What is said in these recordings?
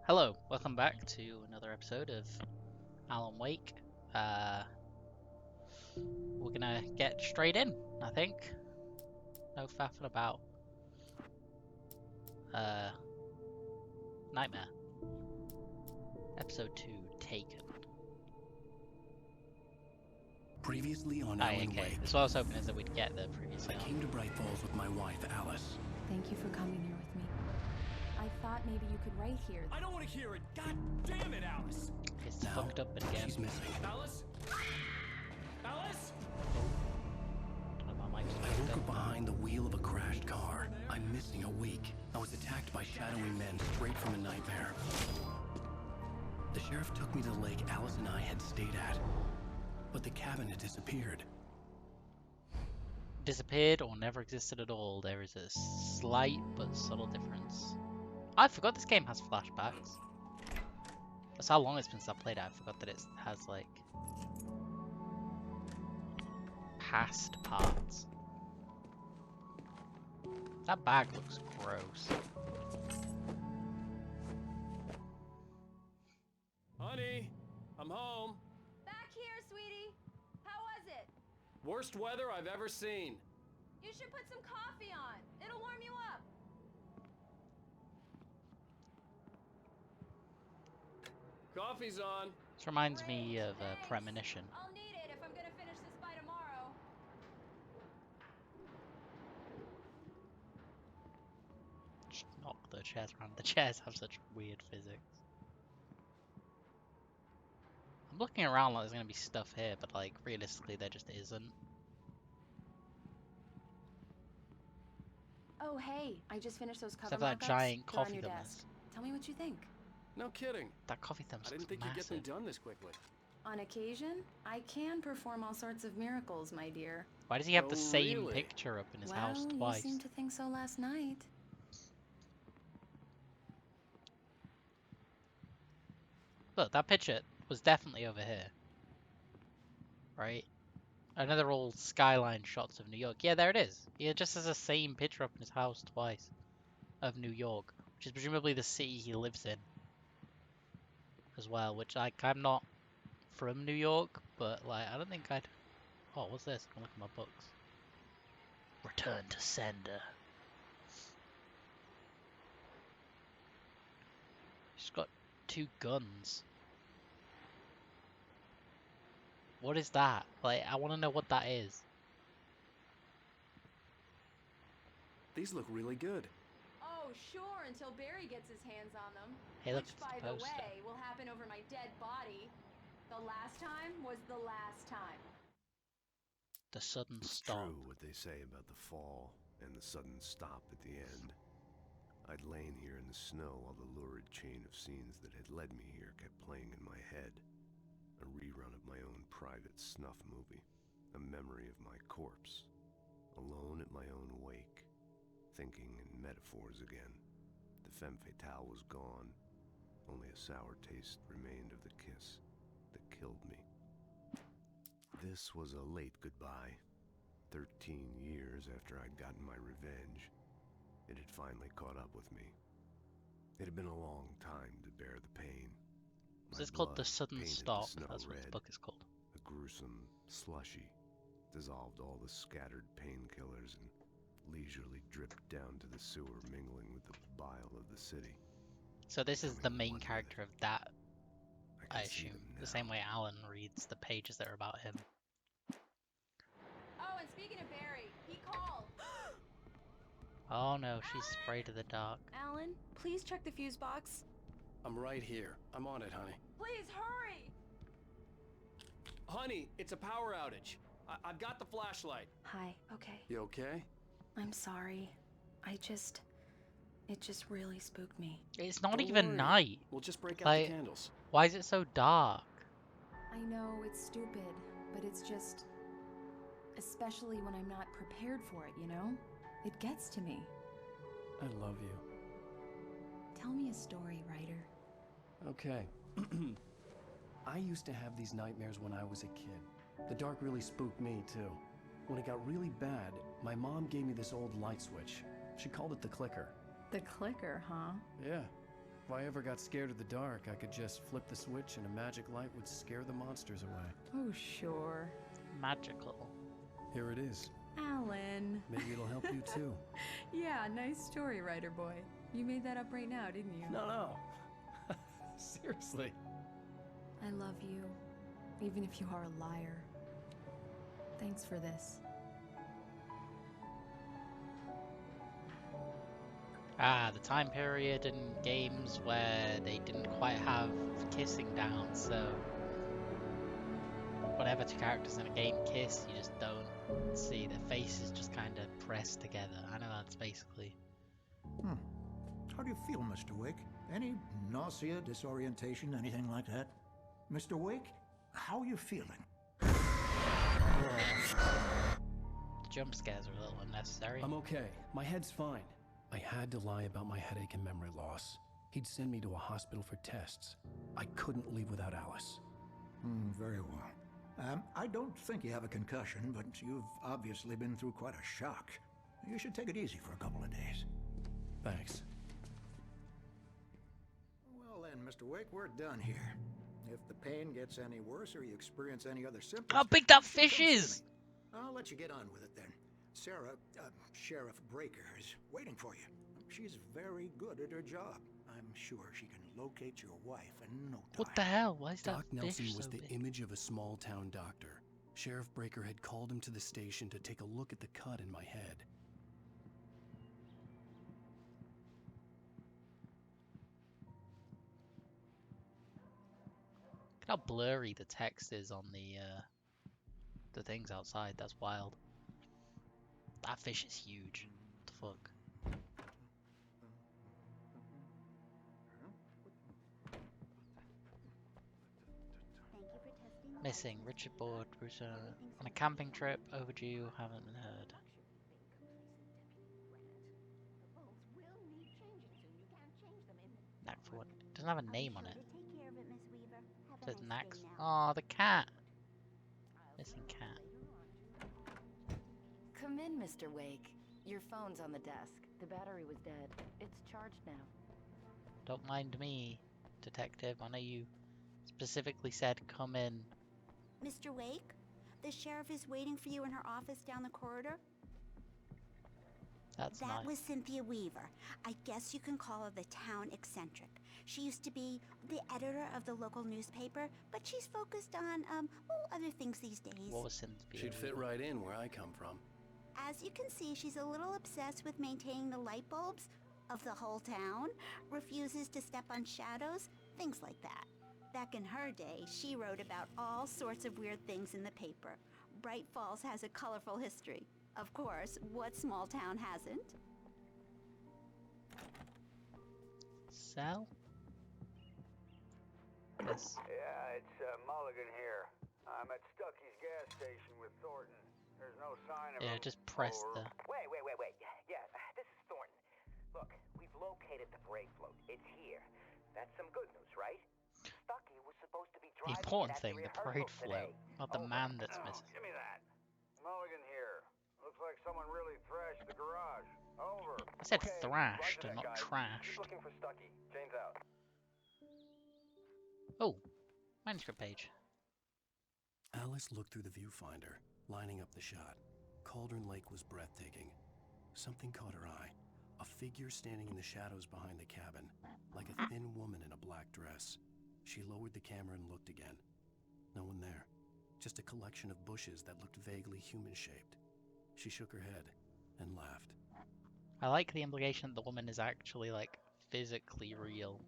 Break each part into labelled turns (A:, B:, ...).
A: Hello, welcome back to another episode of Alan Wake. We're gonna get straight in, I think. No faffing about. Uh, Nightmare. Episode 2, Taken.
B: Previously on
A: Aye,
B: Alan
A: okay.
B: Wake,
A: That's what I was hoping is that we'd get the previous
B: I
A: one.
B: came to Bright Falls with my wife, Alice.
C: Thank you for coming here with me. I thought maybe you could write here.
D: I don't want to hear it. God damn it, Alice.
A: It's
B: Now,
A: fucked up again.
B: she's missing.
D: Alice? Alice?
A: Don't know if my mic's
B: I
A: fucked
B: woke
A: up.
B: up behind the wheel of a crashed car. I'm missing a week. I was attacked by shadowy men straight from a nightmare. The sheriff took me to the lake Alice and I had stayed at. But the cabin had disappeared.
A: Disappeared or never existed at all. There is a slight but subtle difference. I forgot this game has flashbacks. That's how long it's been since I played it. I forgot that it has like past parts. That bag looks gross.
D: Honey, I'm home.
E: Back here, sweetie. How was it?
D: Worst weather I've ever seen.
E: You should put some coffee on. It'll warm you up.
D: Coffee's on.
A: This reminds me
E: Great,
A: of
E: thanks.
A: Premonition.
E: I'll need it if I'm gonna finish this by tomorrow.
A: Just knock the chairs around. The chairs have such weird physics. I'm looking around like there's gonna be stuff here, but like realistically there just isn't.
C: Oh, hey, I just finished those cover
A: Except for that
C: mock-ups.
A: giant
C: They're on
A: coffee
C: your
A: thermos.
C: desk. Tell me what you think.
D: No kidding.
A: That coffee thermos
D: I didn't
A: looks
D: think you'd get them
A: massive.
D: done this quickly.
C: On occasion, I can perform all sorts of miracles, my dear.
A: Why does he have the
D: Oh,
A: same
D: really?
A: picture up in his
C: well,
A: house twice?
C: you seemed to think so last night.
A: Look, that picture was definitely over here. Right? Another old skyline shots of New York. Yeah, there it is. He just has the same picture up in his house twice of New York, which is presumably the city he lives in as well, which like I'm not from New York, but like I don't think I'd. Oh, what's this? I'm looking at my books. Return to sender. She's got 2 guns. What is that? Like, I want to know what that is.
D: These look really good.
E: Oh, sure, until Barry gets his hands on them.
A: Hey, look,
E: Which,
A: it's
E: by
A: the
E: the
A: poster.
E: way, will happen over my dead body. The last time was the last time.
A: The sudden
F: It's
A: stop.
F: true what they say about the fall and the sudden stop at the end. I'd lain here in the snow while the lurid chain of scenes that had led me here kept playing in my head. A rerun of my own private snuff movie. A memory of my corpse. Alone at my own wake. Thinking in metaphors again. The femme fatale was gone. Only a sour taste remained of the kiss that killed me. This was a late goodbye. 13 years after I'd gotten my revenge, it had finally caught up with me. It had been a long time to bear the pain.
A: Is
F: My
A: this called The
F: blood
A: Sudden
F: painted
A: Stop?
F: the snow
A: That's what this
F: red,
A: book is called.
F: a gruesome slushy, dissolved all the scattered painkillers and leisurely dripped down to the sewer, mingling with the bile of the city.
A: So this is
F: Tell me
A: the
F: what
A: main
F: with it.
A: character of that,
F: I
A: I
F: can see
A: assume.
F: them
A: The
F: now.
A: same way Alan reads the pages that are about him.
E: Oh, and speaking of Barry, he called.
A: Oh no, she's afraid of the dark.
C: Alan, please check the fuse box.
D: I'm right here. I'm on it, honey.
E: Please hurry.
D: Honey, it's a power outage. I've got the flashlight.
C: Hi, okay.
D: You okay?
C: I'm sorry. It just really spooked me.
A: It's not
D: Don't
A: even
D: worry.
A: night.
D: We'll just break out
A: Like-
D: the candles.
A: Why is it so dark?
C: I know it's stupid, but it's just. Especially when I'm not prepared for it, you know? It gets to me.
D: I love you.
C: Tell me a story, writer.
B: Okay. I used to have these nightmares when I was a kid. The dark really spooked me, too. When it got really bad, my mom gave me this old light switch. She called it the clicker.
C: The clicker, huh?
B: Yeah.
D: If I ever got scared of the dark, I could just flip the switch and a magic light would scare the monsters away.
C: Oh, sure.
A: Magical.
D: Here it is.
C: Alan.
B: Maybe it'll help you too.
C: Yeah, nice story, writer boy. You made that up right now, didn't you?
D: No. Seriously.
C: I love you, even if you are a liar. Thanks for this.
A: Ah, the time period in games where they didn't quite have kissing down, so whenever two characters in a game kiss, you just don't see their faces just kind of pressed together. I know that's basically.
G: How do you feel, Mr. Wake? Any nausea, disorientation, anything like that? Mr. Wake, how are you feeling?
A: The jump scares are a little unnecessary.
B: I'm okay. My head's fine. I had to lie about my headache and memory loss. He'd send me to a hospital for tests. I couldn't leave without Alice.
G: Very well. I don't think you have a concussion, but you've obviously been through quite a shock. You should take it easy for a couple of days.
B: Thanks.
G: Well then, Mr. Wake, we're done here. If the pain gets any worse or you experience any other symptoms...
A: How big that
G: you can
A: fish
G: come see
A: is!
G: me. I'll let you get on with it then. Sarah, Sheriff Breaker, is waiting for you. She's very good at her job. I'm sure she can locate your wife in no time.
A: What the hell? Why is that
B: Doc
A: fish
B: Nelson
A: so
B: was the
A: big?
B: image of a small-town doctor. Sheriff Breaker had called him to the station to take a look at the cut in my head.
A: Look how blurry the text is on the things outside. That's wild. That fish is huge. What the fuck? Missing. Richard Board, Bruce on a camping trip. Overdue. Haven't been heard. Knack for what? Doesn't have a name on it. Says Nax. Oh, the cat. Missing cat.
H: Come in, Mr. Wake. Your phone's on the desk. The battery was dead. It's charged now.
A: Don't mind me, detective. I know you specifically said come in.
I: Mr. Wake, the sheriff is waiting for you in her office down the corridor.
A: That's
I: That
A: nice.
I: was Cynthia Weaver. I guess you can call her the town eccentric. She used to be the editor of the local newspaper, but she's focused on, other things these days.
A: What was Cynthia?
B: She'd fit right in where I come from.
I: As you can see, she's a little obsessed with maintaining the light bulbs of the whole town, refuses to step on shadows, things like that. Back in her day, she wrote about all sorts of weird things in the paper. Bright Falls has a colorful history. Of course, what small town hasn't?
A: Sal? Yes.
J: Yeah, it's Mulligan here. I'm at Stucky's gas station with Thornton. There's no sign of
A: Yeah,
J: him.
A: just press
J: Over.
A: the.
K: Wait. Yeah, this is Thornton. Look, we've located the brake float. It's here. That's some good news, right? Stucky was supposed to be
A: The
K: driving
A: important
K: it at
A: thing,
K: the
A: the
K: rehearsal
A: parade
K: today.
A: float, not the
K: Over.
A: man that's
J: Oh,
A: missing.
J: give me that. Mulligan here. Looks like someone really thrashed the garage. Over.
A: I said
J: Okay,
A: thrashed
J: roger
A: and
J: that,
A: not
J: guys.
A: trashed.
J: Keep looking for Stucky. Jane's out.
A: Oh, manuscript page.
B: Alice looked through the viewfinder, lining up the shot. Cauldron Lake was breathtaking. Something caught her eye. A figure standing in the shadows behind the cabin, like a thin woman in a black dress. She lowered the camera and looked again. No one there. Just a collection of bushes that looked vaguely human-shaped. She shook her head and laughed.
A: I like the implication that the woman is actually, like, physically real.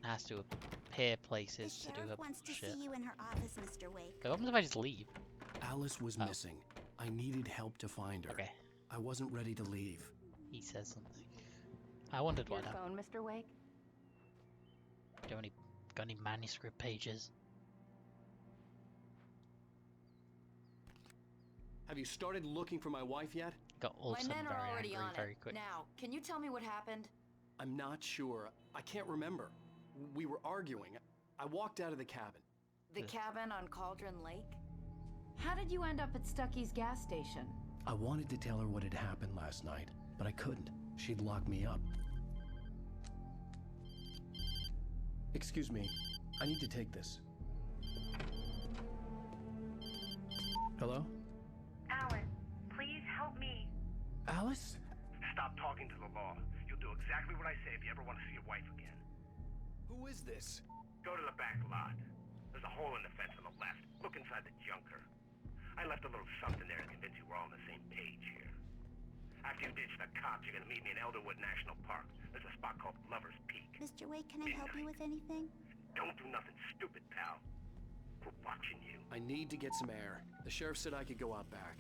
A: Has to appear
I: The
A: places to do her
I: sheriff wants to
A: shit.
I: see you in her office, Mr. Wake.
A: What happens if I just leave?
B: Alice was missing. I needed help to find her.
A: Okay,
B: I wasn't ready to leave.
A: he says something. I wondered
H: Your
A: what happened.
H: phone, Mr. Wake?
A: Do you got any manuscript pages?
D: Have you started looking for my wife yet?
A: Got all of a
H: My
A: sudden
H: men
A: very
H: are already
A: angry
H: on
A: very
H: it.
A: quick.
H: Now, can you tell me what happened?
D: I'm not sure. I can't remember. We were arguing. I walked out of the cabin.
H: The
A: Yeah.
H: cabin on Cauldron Lake? How did you end up at Stucky's gas station?
B: I wanted to tell her what had happened last night, but I couldn't. She'd lock me up. Excuse me. I need to take this. Hello?
L: Alan, please help me.
B: Alice?
M: Stop talking to the law. You'll do exactly what I say if you ever want to see your wife again.
B: Who is this?
M: Go to the back lot. There's a hole in the fence on the left. Look inside the junker. I left a little something there to convince you we're all on the same page here. After you ditch the cops, you're gonna meet me in Elderwood National Park. There's a spot called Lover's Peak.
I: Mr. Wake, can I help you with anything?
M: Don't do nothing stupid, pal. We're watching you.
D: I need to get some air. The sheriff said I could go out back.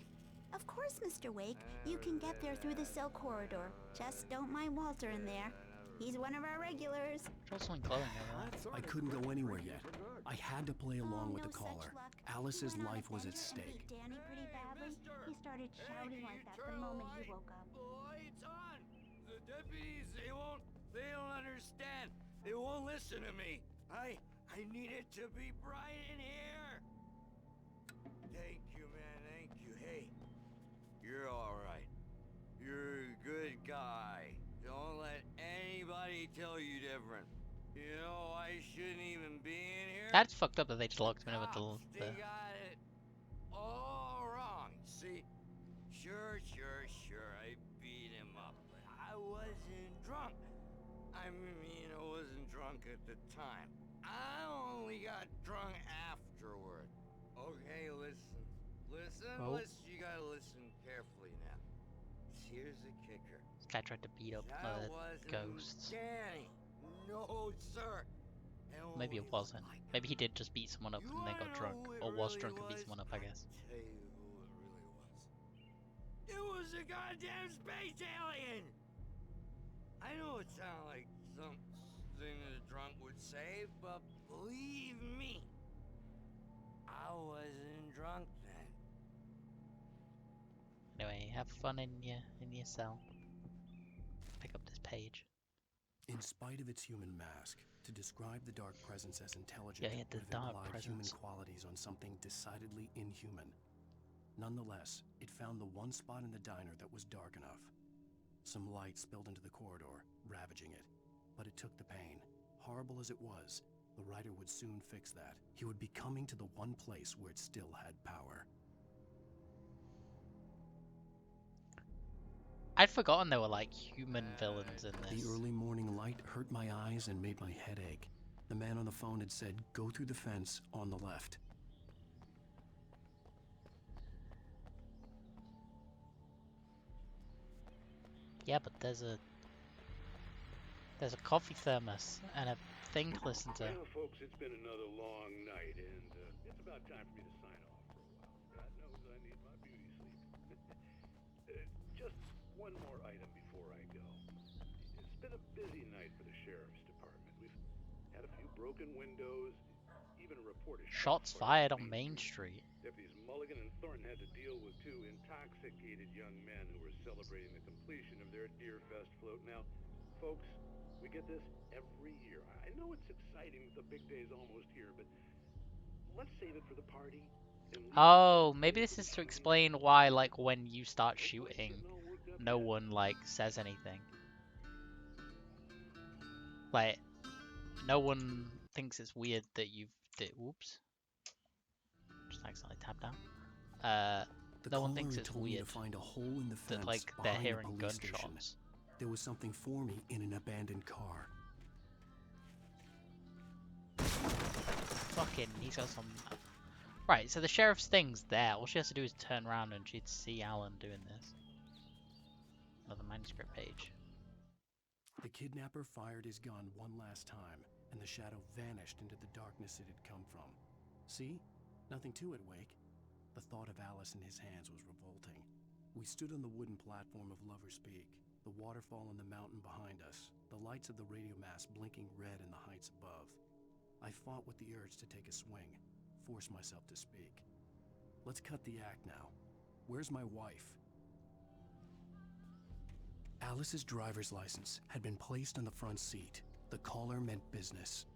I: Of course, Mr. Wake. You can get there through the cell corridor. Just don't mind Walter in there. He's one of our regulars.
A: There's something glowing over there.
B: I couldn't go anywhere yet. I had to play along with
I: no
B: the
I: such
B: caller.
I: luck.
B: Alice's
I: He went on
B: life
I: a
B: was at
I: bender and
B: stake.
I: beat Danny pretty badly. He started shouting like that the moment he woke up.
N: The light's on. The deputies, they don't understand. They won't listen to me. I need it to be bright in here. Thank you, man. Thank you. Hey, you're all right. You're a good guy. Don't let anybody tell you different. You know, I shouldn't even be in here.
A: That's fucked up that they just locked him in with
N: They got it all wrong. See, sure, I beat him up, but I wasn't drunk. I mean, I wasn't drunk at the time. I only got drunk afterward. Okay, listen.
A: Oh.
N: Listen, you gotta listen carefully now. Here's the kicker.
A: This guy tried to beat up
N: That wasn't
A: ghosts.
N: Danny. No, sir.
A: Maybe it wasn't. Maybe he did just beat someone up and then got drunk. Or was drunk and beat someone up, I guess.
N: Tell you who it really was. It was a goddamn space alien! I know it sounds like something a drunk would say, but believe me, I wasn't drunk then.
A: Anyway, have fun in your cell. Pick up this page.
B: In spite of its human mask, to describe the dark presence as intelligent
A: Yeah, the
B: would have
A: dark
B: implied human
A: presence.
B: qualities on something decidedly inhuman. Nonetheless, it found the one spot in the diner that was dark enough. Some light spilled into the corridor, ravaging it. But it took the pain. Horrible as it was, the writer would soon fix that. He would be coming to the one place where it still had power.
A: I'd forgotten there were like human villains in this.
B: The early morning light hurt my eyes and made my head ache. The man on the phone had said, "Go through the fence on the left."
A: Yeah, but there's a coffee thermos and a thing to listen to.
O: Well, folks, it's been another long night, and it's about time for me to sign off for a while. God knows I need my beauty sleep. Just one more item before I go. It's been a busy night for the sheriff's department. We've had a few broken windows, even a report of
A: Shots fired on Main Street.
O: Deputies Mulligan and Thornton had to deal with two intoxicated young men who were celebrating the completion of their Deerfest float. Now, folks, we get this every year. I know it's exciting that the big day's almost here, but let's save it for the party.
A: Oh, maybe this is to explain why, like, when you start shooting, no one, like, says anything. Like, no one thinks it's weird that you've whoops. Just accidentally tapped out. No one thinks it's weird
B: to find a hole in the fence
A: that, like, they're
B: behind the
A: hearing
B: police station.
A: gunshots.
B: There was something for me in an abandoned car.
A: Fucking, he's got some... Right, so the sheriff's thing's there. All she has to do is turn around and she'd see Alan doing this. Another manuscript page.
B: The kidnapper fired his gun one last time, and the shadow vanished into the darkness it had come from. See? Nothing to it, Wake. The thought of Alice in his hands was revolting. We stood on the wooden platform of Lover's Peak, the waterfall on the mountain behind us, the lights of the radio mast blinking red in the heights above. I fought with the urge to take a swing, force myself to speak. Let's cut the act now. Where's my wife? Alice's driver's license had been placed on the front seat. The caller meant business.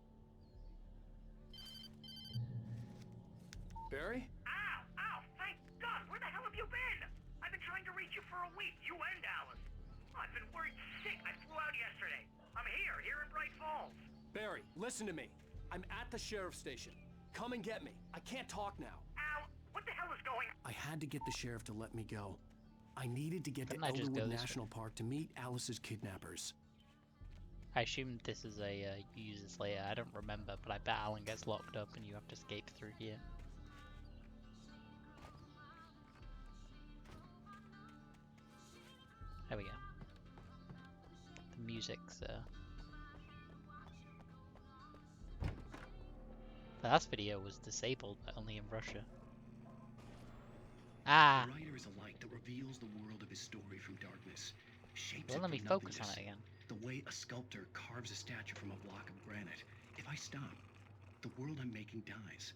D: Barry?
M: Ow! Thank God! Where the hell have you been? I've been trying to reach you for a week, you and Alice. I've been worried sick. I flew out yesterday. I'm here in Bright Falls.
D: Barry, listen to me. I'm at the sheriff's station. Come and get me. I can't talk now.
M: Al, what the hell is going on?
D: I had to get the sheriff to let me go. I needed to get
A: Couldn't
D: to
A: I just go
D: Elderwood
A: this
D: National Park to meet Alice's kidnappers.
A: I assume this is a you use this later. I don't remember, but I bet Alan gets locked up and you have to escape through here. There we go. The music's The last video was disabled, but only in Russia. Ah!
B: The writer is a light that reveals the world of his story from darkness. Shapes
A: Well,
B: it
A: let me
B: from
A: focus on
B: nothingness.
A: it again.
B: The way a sculptor carves a statue from a block of granite. If I stop, the world I'm making dies.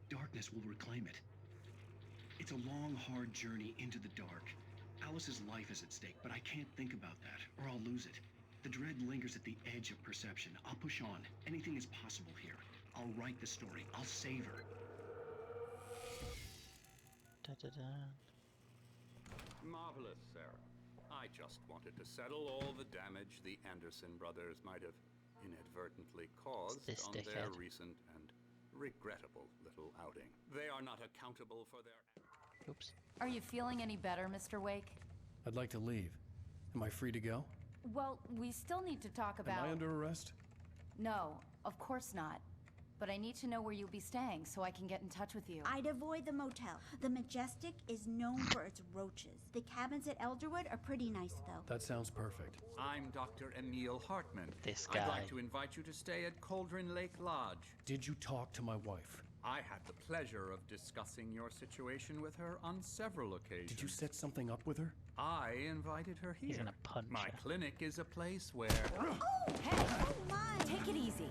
B: Darkness will reclaim it. It's a long, hard journey into the dark. Alice's life is at stake, but I can't think about that, or I'll lose it. The dread lingers at the edge of perception. I'll push on. Anything is possible here. I'll write the story. I'll save her.
P: Marvelous, Sarah. I just wanted to settle all the damage the Anderson brothers might have inadvertently caused
A: This
P: on their
A: dickhead.
P: recent and regrettable little outing. They are not accountable for their...
A: Oops.
H: Are you feeling any better, Mr. Wake?
D: I'd like to leave. Am I free to go?
H: Well, we still need to talk about...
D: Am I under arrest?
H: No, of course not. But I need to know where you'll be staying so I can get in touch with you.
I: I'd avoid the motel. The Majestic is known for its roaches. The cabins at Elderwood are pretty nice, though.
D: That sounds perfect.
P: I'm Dr. Emil Hartman.
A: This
P: I'd
A: guy.
P: like to invite you to stay at Cauldron Lake Lodge.
D: Did you talk to my wife?
P: I had the pleasure of discussing your situation with her on several occasions.
D: Did you set something up with her?
P: I invited her here.
A: He's gonna punch
P: My
A: her.
P: clinic is a place where...
H: Oh, hey! Take it easy.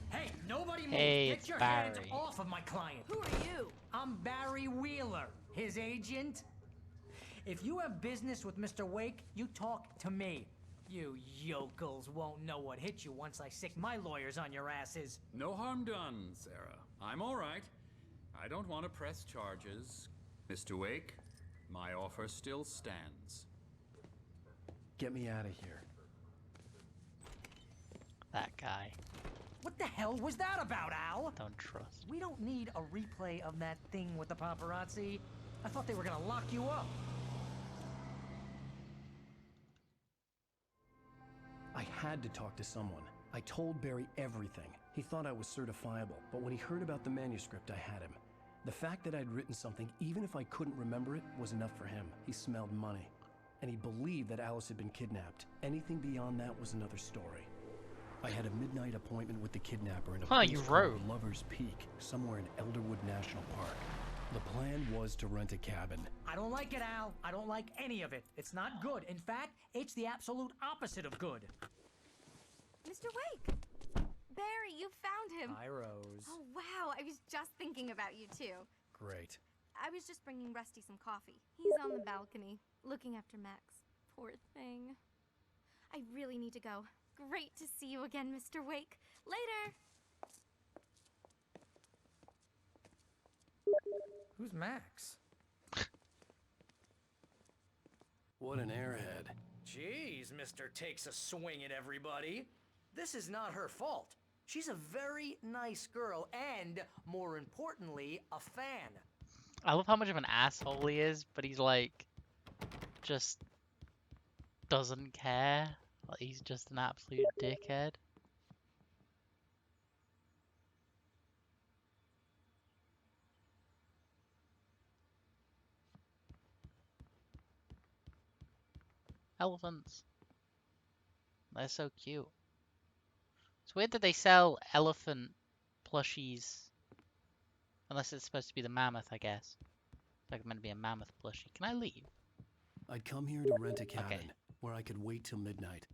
Q: Hey, nobody move!
A: Hey,
Q: Get
A: it's
Q: your hands
A: Barry.
Q: off of my client!
H: Who are you?
Q: I'm Barry Wheeler, his agent. If you have business with Mr. Wake, you talk to me. You yokels won't know what hit you once I sick my lawyers on your asses.
P: No harm done, Sarah. I'm all right. I don't want to press charges. Mr. Wake, my offer still stands.
D: Get me out of here.
A: That guy.
Q: What the hell was that about, Al?
A: Don't trust.
Q: We don't need a replay of that thing with the paparazzi. I thought they were gonna lock you up.
D: I had to talk to someone. I told Barry everything. He thought I was certifiable, but when he heard about the manuscript, I had him. The fact that I'd written something, even if I couldn't remember it, was enough for him. He smelled money. And he believed that Alice had been kidnapped. Anything beyond that was another story. I had a midnight appointment with the kidnapper in a place
A: you
D: called
A: wrote.
D: Lover's Peak, somewhere in Elderwood National Park. The plan was to rent a cabin.
Q: I don't like it, Al. I don't like any of it. It's not good. In fact, it's the absolute opposite of good.
R: Mr. Wake! Barry, you found him!
Q: Hi, Rose.
R: Oh, wow. I was just thinking about you, too.
D: Great.
R: I was just bringing Rusty some coffee. He's on the balcony, looking after Max. Poor thing. I really need to go. Great to see you again, Mr. Wake. Later!
Q: Who's Max?
D: What an airhead.
Q: Jeez, Mr. Takes a swing at everybody. This is not her fault. She's a very nice girl and, more importantly, a fan.
A: I love how much of an asshole he is, but he's like, just doesn't care. Like, he's just an absolute dickhead. Elephants. They're so cute. It's weird that they sell elephant plushies. Unless it's supposed to be the mammoth, I guess. It's like meant to be a mammoth plushie. Can I leave?
D: I'd come here to rent a cabin where I could wait till midnight.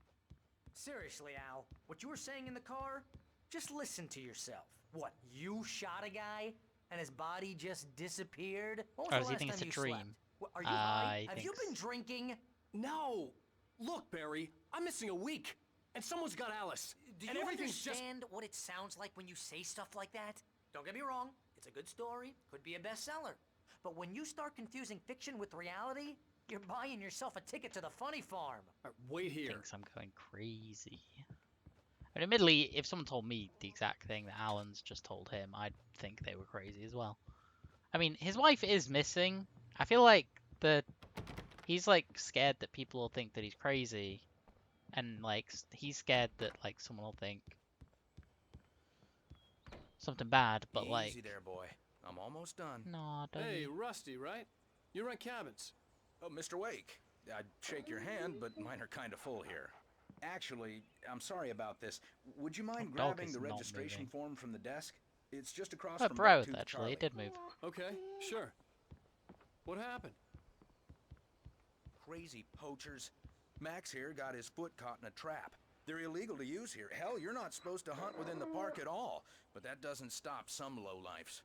Q: Seriously, Al, what you were saying in the car? Just listen to yourself. What, you shot a guy and his body just disappeared? When was
A: Or
Q: the
A: does he
Q: last
A: think
Q: time
A: it's a
Q: you
A: dream?
Q: slept? What, are you high?
A: I
Q: Have
A: think
Q: you been drinking?
D: No! Look, Barry, I'm missing a week, and someone's got Alice.
Q: Do
D: and
Q: you
D: everything's
Q: understand what it sounds like when you say stuff like that? Don't get me wrong, it's a good story, could be a bestseller. But when you start confusing fiction with reality, You're buying yourself a ticket to the funny farm.
D: Wait here.
A: Thinks I'm going crazy. And admittedly, if someone told me the exact thing that Alan's just told him, I'd think they were crazy as well. I mean, his wife is missing. I feel like he's like scared that people will think that he's crazy, and like he's scared that like someone will think something bad. But like,
S: easy there, boy. I'm almost done.
A: no, don't.
D: Hey, Rusty, right? You run cabins.
S: Oh, Mr. Wake. I'd shake your hand, but mine are kind of full here. Actually, I'm sorry about this. Would you mind
A: dog
S: grabbing
A: is
S: the
A: not
S: registration
A: moving.
S: form from the desk? It's just across
A: Oh,
S: from
A: both
S: Bucktooth
A: actually.
S: Charlie.
A: It did move.
D: Okay, sure. What happened?
S: Crazy poachers. Max here got his foot caught in a trap. They're illegal to use here. Hell, you're not supposed to hunt within the park at all. But that doesn't stop some lowlifes.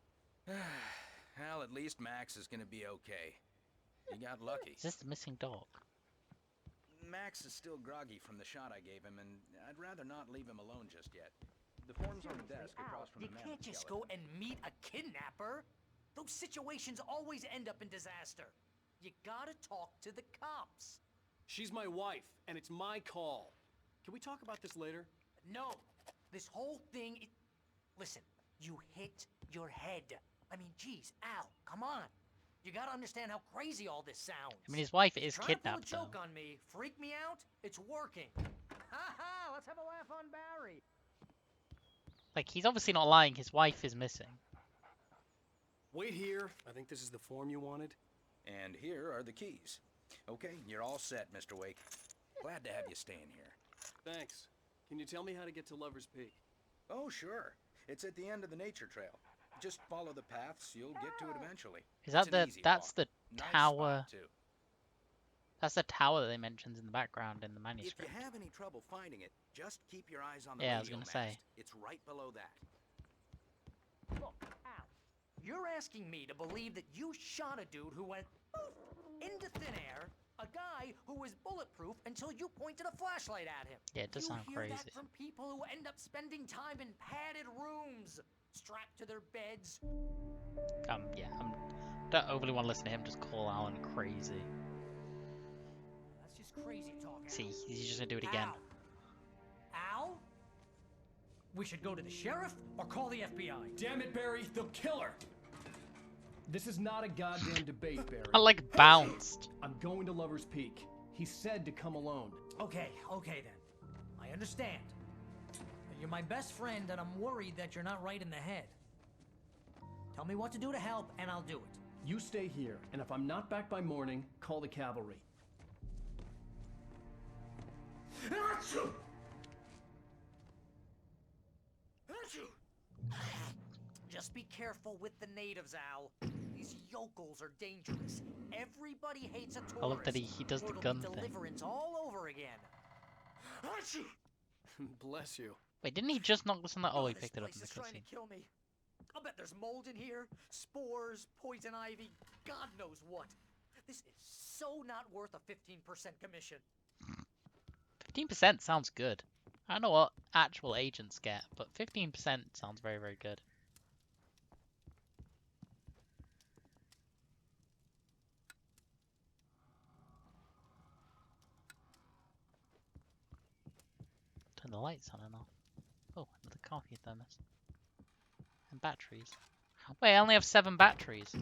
S: Well, at least Max is gonna be okay. He got lucky.
A: Is this the missing dog?
S: Max is still groggy from the shot I gave him, and I'd rather not leave him alone just yet. The form's on the desk across from
Q: You
S: the man.
Q: can't just go and meet a kidnapper. Those situations always end up in disaster. You gotta talk to the cops.
D: She's my wife, and it's my call. Can we talk about this later?
Q: No, this whole thing. Listen, you hit your head. I mean, geez, Al, come on. You gotta understand how crazy all this sounds.
A: I mean, his wife is
Q: Trying
A: kidnapped.
Q: to pull a
A: Though.
Q: joke on me, freak me out. It's working. Ha ha! Let's have a laugh on Barry.
A: Like, he's obviously not lying. His wife is missing.
D: Wait here. I think this is the form you wanted.
S: And here are the keys. Okay, you're all set, Mr. Wake. Glad to have you staying here.
D: Thanks. Can you tell me how to get to Lover's Peak?
S: Oh, sure. It's at the end of the nature trail. Just follow the paths, you'll get to it eventually.
A: Is that
S: It's an easy
A: that's
S: walk.
A: the
S: Nice
A: tower?
S: spot, too.
A: That's the tower that they mentioned in the background in the
S: If
A: manuscript.
S: you have any trouble finding it, just keep your eyes on the
A: Yeah, I was
S: radio
A: gonna say.
S: mast. It's right below that.
Q: Look, Al, you're asking me to believe that you shot a dude who went poof, into thin air, a guy who was bulletproof until you pointed a flashlight at him.
A: Yeah, it does sound
Q: You hear
A: crazy.
Q: that from people who end up spending time in padded rooms, strapped to their beds.
A: Yeah, don't overly want to listen to him just call Alan crazy.
Q: That's just crazy talk. Al.
A: See, he's just gonna do it again.
Q: Al? We should go to the sheriff or call the FBI.
D: Damn it, Barry, they'll kill her. This is not a goddamn debate, Barry.
A: I like bounced.
D: I'm going to Lover's Peak. He said to come alone.
Q: Okay then. I understand. You're my best friend, and I'm worried that you're not right in the head. Tell me what to do to help, and I'll do it.
D: You stay here, and if I'm not back by morning, call the cavalry.
Q: Achoo! Just be careful with the natives, Al. These yokels are dangerous. Everybody hates a tourist.
A: I love that he does the
Q: Or it'll
A: gun
Q: be
A: thing.
Q: deliverance all over again.
D: Bless you.
A: Wait, didn't he just knock this on the? Oh, he
Q: This
A: picked it up
Q: place
A: in the
Q: is trying to
A: cutscene.
Q: kill me. I'll bet there's mold in here, spores, poison ivy, God knows what. This is so not worth a 15% commission.
A: 15% sounds good. I don't know what actual agents get, but 15% sounds very, very good. Turn the lights on and off. Oh, another coffee thermos. And batteries. Wait, I only have 7 batteries.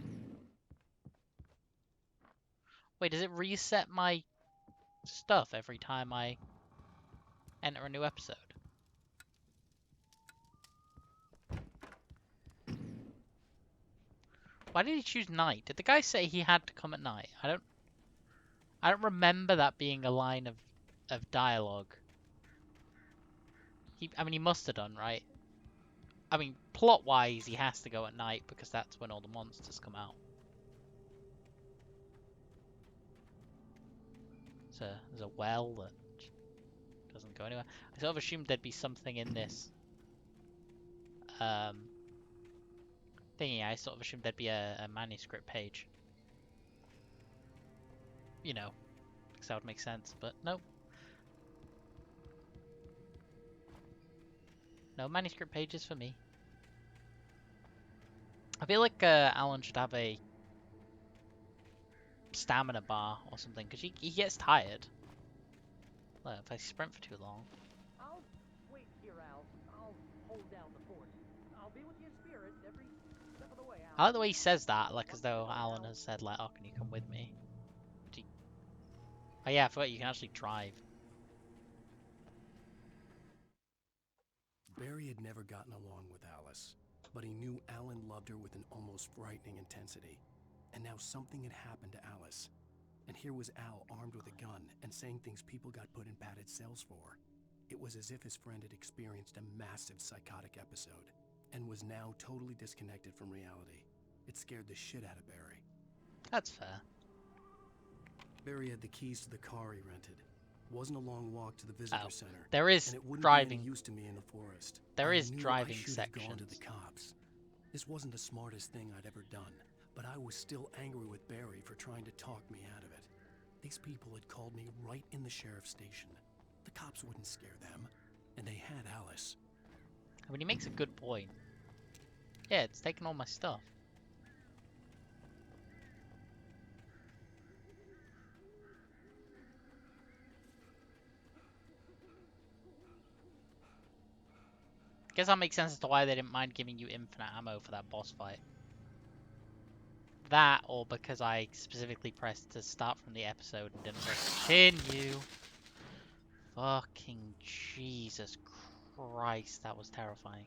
A: Wait, does it reset my stuff every time I enter a new episode? Why did he choose night? Did the guy say he had to come at night? I don't remember that being a line of dialogue. I mean, he must have done, right? I mean, plot-wise, he has to go at night because that's when all the monsters come out. There's a well that doesn't go anywhere. I sort of assumed there'd be something in this thingy. I sort of assumed there'd be a manuscript page. You know, because that would make sense, but nope. No manuscript pages for me. I feel like Alan should have a stamina bar or something, because he gets tired. Look, if I sprint for too long.
Q: I'll wait here, Al. I'll hold down the fort. I'll be with you in spirit every step of the way, Al.
A: I like the way he says that, like as though Alan has said, like, oh, can you come with me? Oh yeah, I forgot you can actually drive.
D: Barry had never gotten along with Alice, but he knew Alan loved her with an almost frightening intensity. And now something had happened to Alice. And here was Al armed with a gun and saying things people got put in padded cells for. It was as if his friend had experienced a massive psychotic episode and was now totally disconnected from reality. It scared the shit out of Barry.
A: That's fair.
D: Barry had the keys to the car he rented. Wasn't a long walk to the visitor center.
A: There is
D: and it wouldn't
A: driving.
D: Be any use to me in the forest.
A: There is
D: I knew
A: driving
D: I should
A: sections.
D: have gone to the cops. This wasn't the smartest thing I'd ever done, but I was still angry with Barry for trying to talk me out of it. These people had called me right in the sheriff's station. The cops wouldn't scare them, and they had Alice.
A: I mean, he makes a good point. Yeah, it's taking all my stuff. Guess that makes sense as to why they didn't mind giving you infinite ammo for that boss fight. That, or because I specifically pressed to start from the episode and didn't press continue. Fucking Jesus Christ, that was terrifying.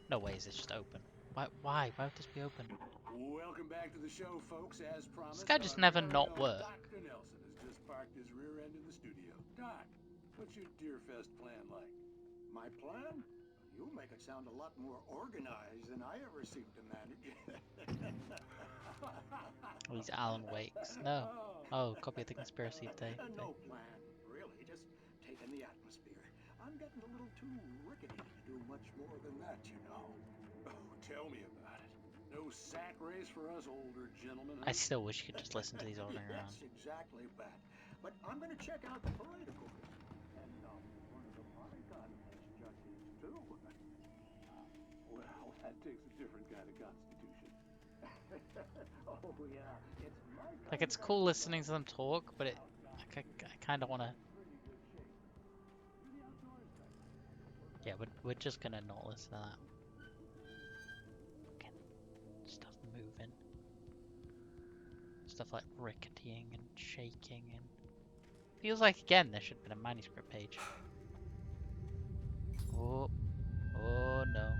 A: No way is this just open. Why? Why would this be open?
O: Welcome back to the show, folks. As promised,
A: This guy just never not work.
O: Dr. Nelson has just parked his rear end in the studio. Doc, what's your Deerfest plan like?
G: My plan? You make it sound a lot more organized than I ever seem to manage.
A: Oh, he's Alan Wakes. No. Oh, copy of the conspiracy tape.
G: No plan, really. Just taking the atmosphere. I'm getting a little too rickety to do much more than that, you know.
O: Oh, tell me about it. No sack race for us older gentlemen.
A: I still wish you could just listen to these ordering around.
G: Yes, exactly that. But I'm going to check out the parade, of course. And one of the party contest judges, too.
O: Well, that takes a different kind of constitution.
G: Oh, yeah. It's my
A: Like, it's cool listening to them talk, but it, like, I kind of want to... Yeah, we're just going to not listen to that. Okay. Stuff moving. Stuff like ricketying and shaking and... Feels like, again, there should have been a manuscript page. Oh. Oh, no.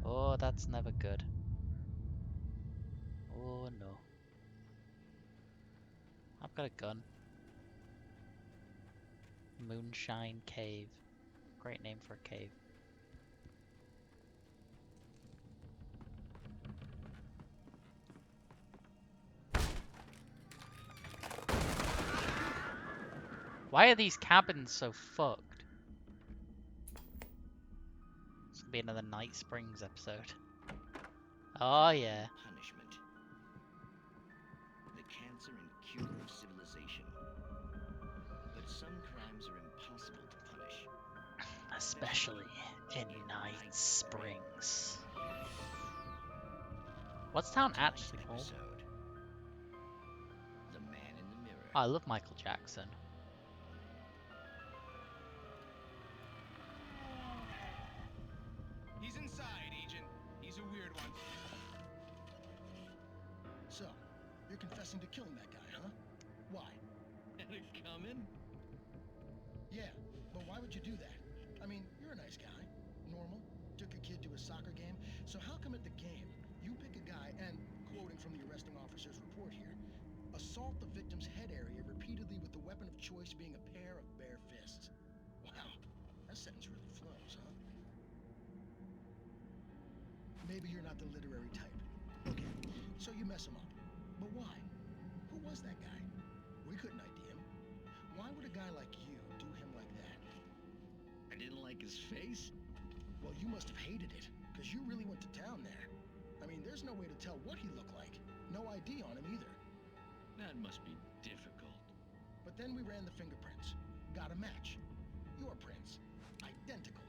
A: Oh, that's never good. Oh, no. I've got a gun. Moonshine Cave. Great name for a cave. Why are these cabins so fucked? This will be another Night Springs episode. Oh yeah.
T: Punishment. The cancer and cure of civilization. But some crimes are impossible to punish.
A: Especially in Night Springs. What's town actually called?
T: The Man in the Mirror.
A: Oh, I love Michael Jackson.
U: He's inside, Agent. He's a weird one.
V: So, you're confessing to killing that guy, huh? Why?
T: Had it coming?
V: Yeah, but why would you do that? I mean, you're a nice guy. Normal. Took your kid to a soccer game. So how come at the game, you pick a guy and, quoting from the arresting officer's report here, assault the victim's head area repeatedly with the weapon of choice being a pair of bare fists? Wow, that sentence really flows, huh? Maybe you're not the literary type. Okay, so you mess him up. But why? Who was that guy? We couldn't ID him. Why would a guy like you do him like that?
T: I didn't like his face.
V: Well, you must have hated it, because you really went to town there. I mean, there's no way to tell what he looked like. No ID on him either.
T: That must be difficult.
V: But then we ran the fingerprints. Got a match. Your prints. Identical.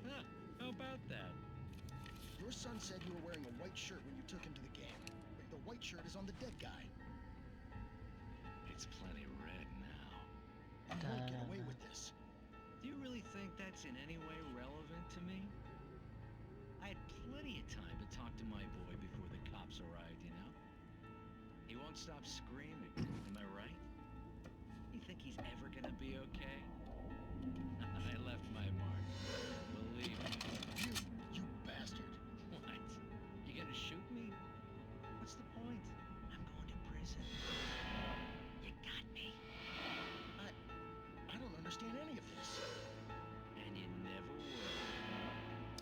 T: Huh, how about that?
V: Your son said you were wearing a white shirt when you took him to the game. But the white shirt is on the dead guy.
T: It's plenty red now.
V: You won't get away with this.
T: Do you really think that's in any way relevant to me? I had plenty of time to talk to my boy before the cops arrived, you know? He won't stop screaming, am I right? You think he's ever gonna be okay? I left my mark. Believe me.
V: You bastard.
T: What? You gonna shoot me? What's the point? I'm going to prison. You got me.
V: I don't understand any of this.
T: And you never will.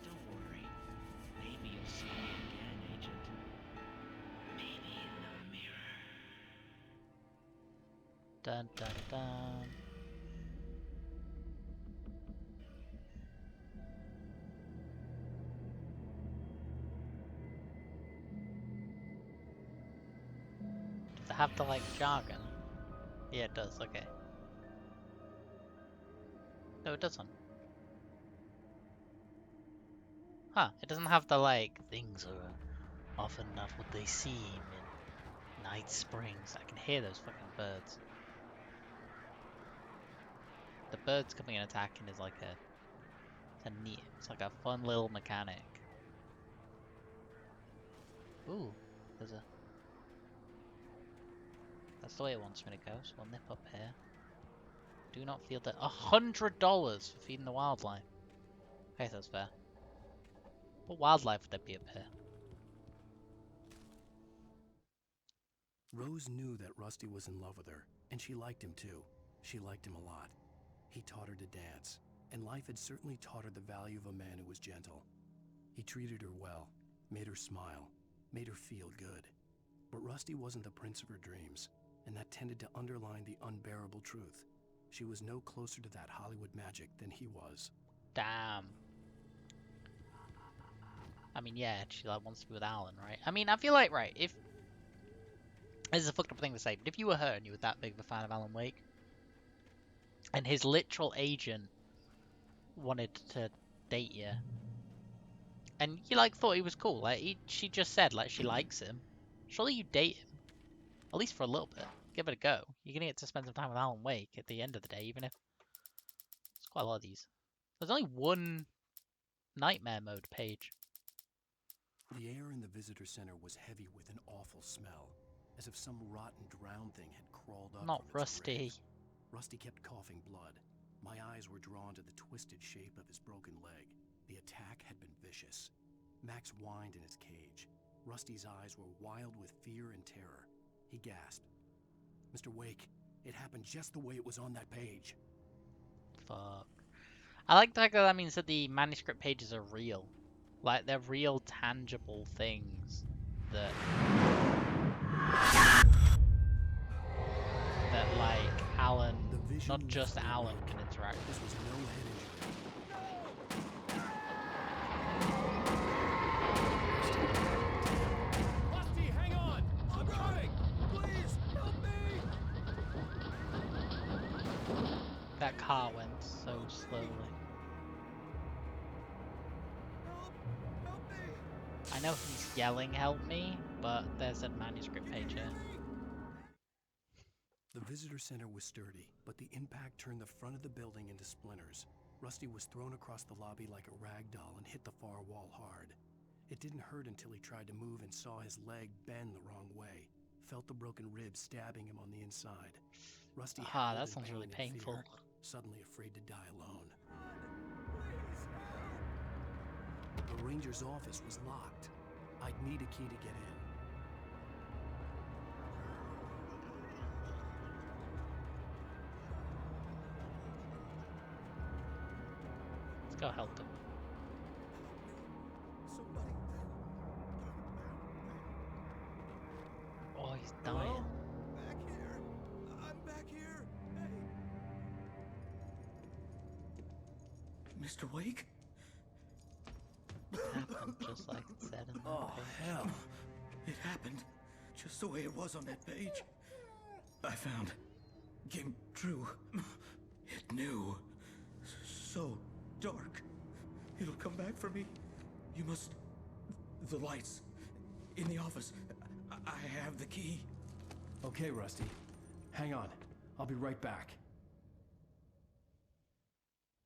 T: Don't worry. Maybe you'll see me again, Agent. Maybe in the mirror.
A: Dun dun dun. Does it have the like jargon? Yeah, it does. Okay. No, it doesn't. Huh, it doesn't have the like, things are often not what they seem in Night Springs. I can hear those fucking birds. The birds coming and attacking is like it's like a fun little mechanic. Ooh, that's the way it wants me to go, so we'll nip up here. Do not feel that $100 for feeding the wildlife. Okay, that's fair. What wildlife would there be up here?
D: Rose knew that Rusty was in love with her, and she liked him too. She liked him a lot. He taught her to dance, and life had certainly taught her the value of a man who was gentle. He treated her well, made her smile, made her feel good. But Rusty wasn't the prince of her dreams, and that tended to underline the unbearable truth. She was no closer to that Hollywood magic than he was.
A: Damn. I mean, yeah, she like wants to be with Alan, right? I mean, I feel like, right, if... This is a fucked up thing to say, but if you were her and you were that big of a fan of Alan Wake, and his literal agent wanted to date you, and you like thought he was cool, like she just said like she likes him, surely you date him, at least for a little bit. Give it a go. You're gonna get to spend some time with Alan Wake at the end of the day, even if there's quite a lot of these. There's only one nightmare mode page.
D: The air in the visitor center was heavy with an awful smell, as if some rotten drowned thing had crawled up.
A: Not
D: from its
A: Rusty.
D: grave. Rusty kept coughing blood. My eyes were drawn to the twisted shape of his broken leg. The attack had been vicious. Max whined in his cage. Rusty's eyes were wild with fear and terror. He gasped. Mr. Wake, it happened just the way it was on that page.
A: Fuck. I like the fact that means that the manuscript pages are real. Like, they're real, tangible things that like, Alan, not just Alan, can interact with.
D: This was no head injury.
N: Rusty, hang on! I'm coming! Please, help me!
A: That car went so slowly. I know he's yelling, help me, but there's a manuscript page here.
D: The visitor center was sturdy, but the impact turned the front of the building into splinters. Rusty was thrown across the lobby like a rag doll and hit the far wall hard. It didn't hurt until he tried to move and saw his leg bend the wrong way. Felt the broken ribs stabbing him on the inside. Rusty howled
A: that
D: in
A: sounds really
D: pain and
A: painful.
D: fear, suddenly afraid to die alone. The ranger's office was locked. I'd need a key to get in.
A: Let's go help him. Oh, he's dying.
N: Hello? Back here. I'm back here. Hey.
T: Mr. Wake?
A: Happened just like it said in the page.
T: Hell. It happened just the way it was on that page. I found. Came true. It knew. So dark. It'll come back for me. You must
B: The lights. In the office. I have the key.
D: Okay, Rusty. Hang on. I'll be right back.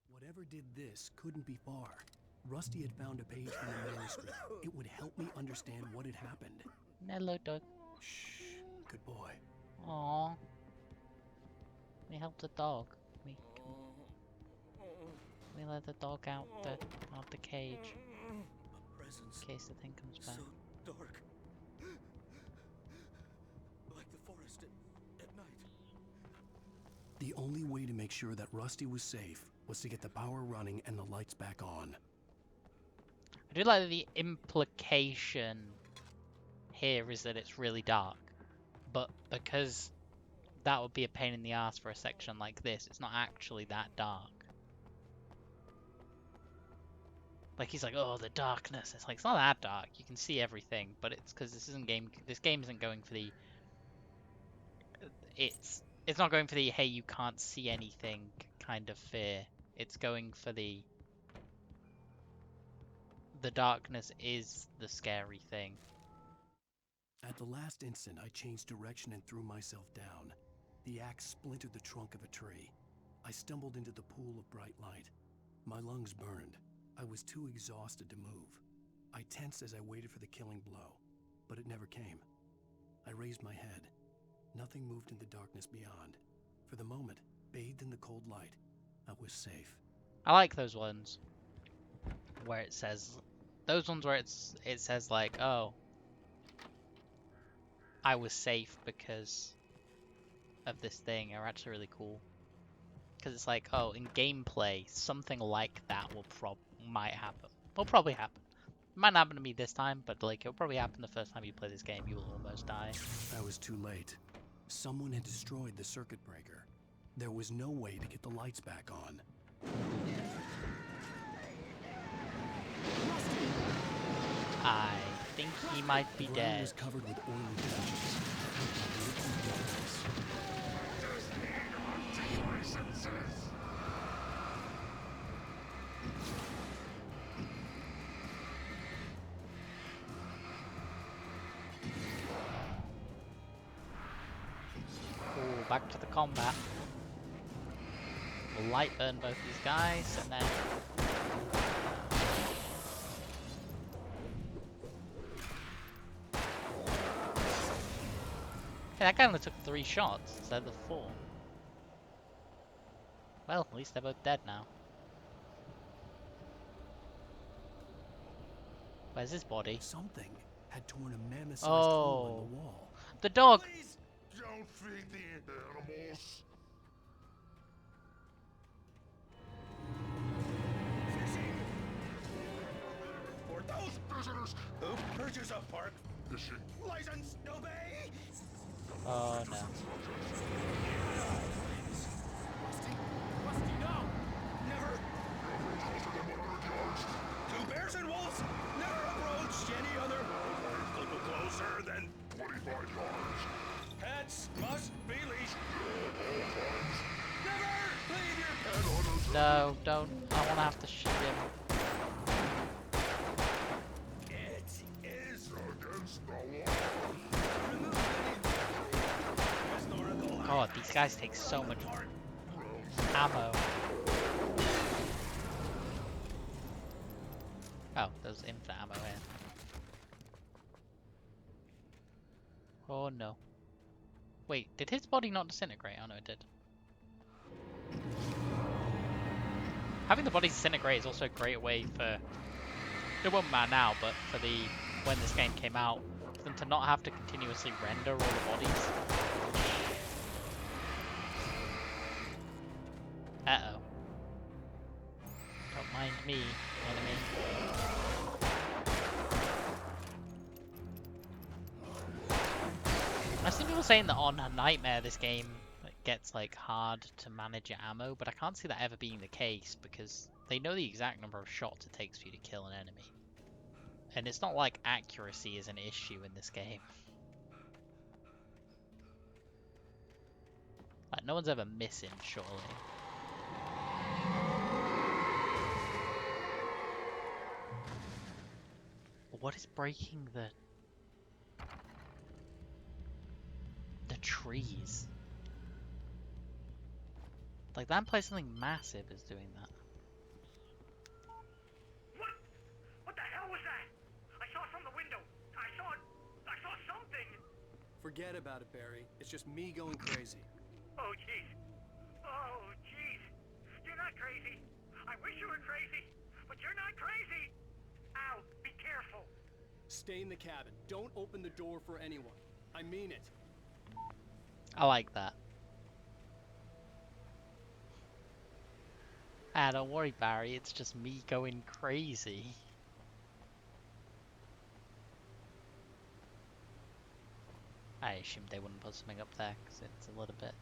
D: Whatever did this couldn't be far. Rusty had found a page from the manuscript. It would help me understand what had happened.
A: Hello, dog.
D: Shh. Good boy.
A: Aww. We help the dog. We let the dog out the cage.
B: A presence.
A: In case the thing comes back.
B: So dark. Like the forest at night.
D: The only way to make sure that Rusty was safe was to get the power running and the lights back on.
A: I do like the implication here is that it's really dark, but because that would be a pain in the ass for a section like this, it's not actually that dark. Like he's like, oh, the darkness. It's like, it's not that dark. You can see everything, but it's because this game isn't going for the. It's not going for the hey, you can't see anything kind of fear. It's going for the darkness is the scary thing.
D: At the last instant, I changed direction and threw myself down. The axe splintered the trunk of a tree. I stumbled into the pool of bright light. My lungs burned. I was too exhausted to move. I tensed as I waited for the killing blow, but it never came. I raised my head. Nothing moved in the darkness beyond. For the moment, bathed in the cold light, I was safe.
A: I like those ones where it says, those ones where it says like, oh, I was safe because of this thing are actually really cool. Because it's like, oh, in gameplay, something like that might happen. Will probably happen. It might not happen to me this time, but like it'll probably happen the first time you play this game. You will almost die.
D: I was too late. Someone had destroyed the circuit breaker. There was no way to get the lights back on.
A: I think he might be
D: the ground
A: dead.
D: was covered with oily patches.
A: Ooh, back to the combat. We'll light burn both these guys, and then hey, that guy only took 3 shots instead of 4. Well, at least they're both dead now. Where's his body?
D: Something had torn a mammoth-sized hole in the wall.
A: The dog!
E: Please don't feed the animals.
S: For those visitors who purchase a park
E: Fishing.
S: license, obey!
A: Oh no.
S: Rusty, no! Never! 2 bears and wolves! Never approach any other! A little closer than
E: 25 yards.
S: pets must be leashed! Never leave your pet on a
A: No, don't. I want to have to shoot him.
S: It is
E: against the law.
A: God, these guys take so much ammo. Oh, there's infinite ammo here. Oh no. Wait, did his body not disintegrate? Oh no, it did. Having the body disintegrate is also a great way for, it won't matter now, but for when this game came out, for them to not have to continuously render all the bodies. Uh-oh. Don't mind me, enemy. I've seen people saying that on Nightmare this game gets like hard to manage your ammo, but I can't see that ever being the case because they know the exact number of shots it takes for you to kill an enemy. And it's not like accuracy is an issue in this game. Like, no one's ever missing, surely. what is breaking the trees? Like, that implies something massive is doing that.
M: What the hell was that? I saw from the window. I saw something.
D: Forget about it, Barry. It's just me going crazy.
M: Oh, jeez. Oh, jeez. You're not crazy. I wish you were crazy, but you're not crazy. Al, be careful.
D: Stay in the cabin. Don't open the door for anyone. I mean it.
A: I like that. Ah, don't worry, Barry. It's just me going crazy. I assumed they wouldn't put something up there because it's a little bit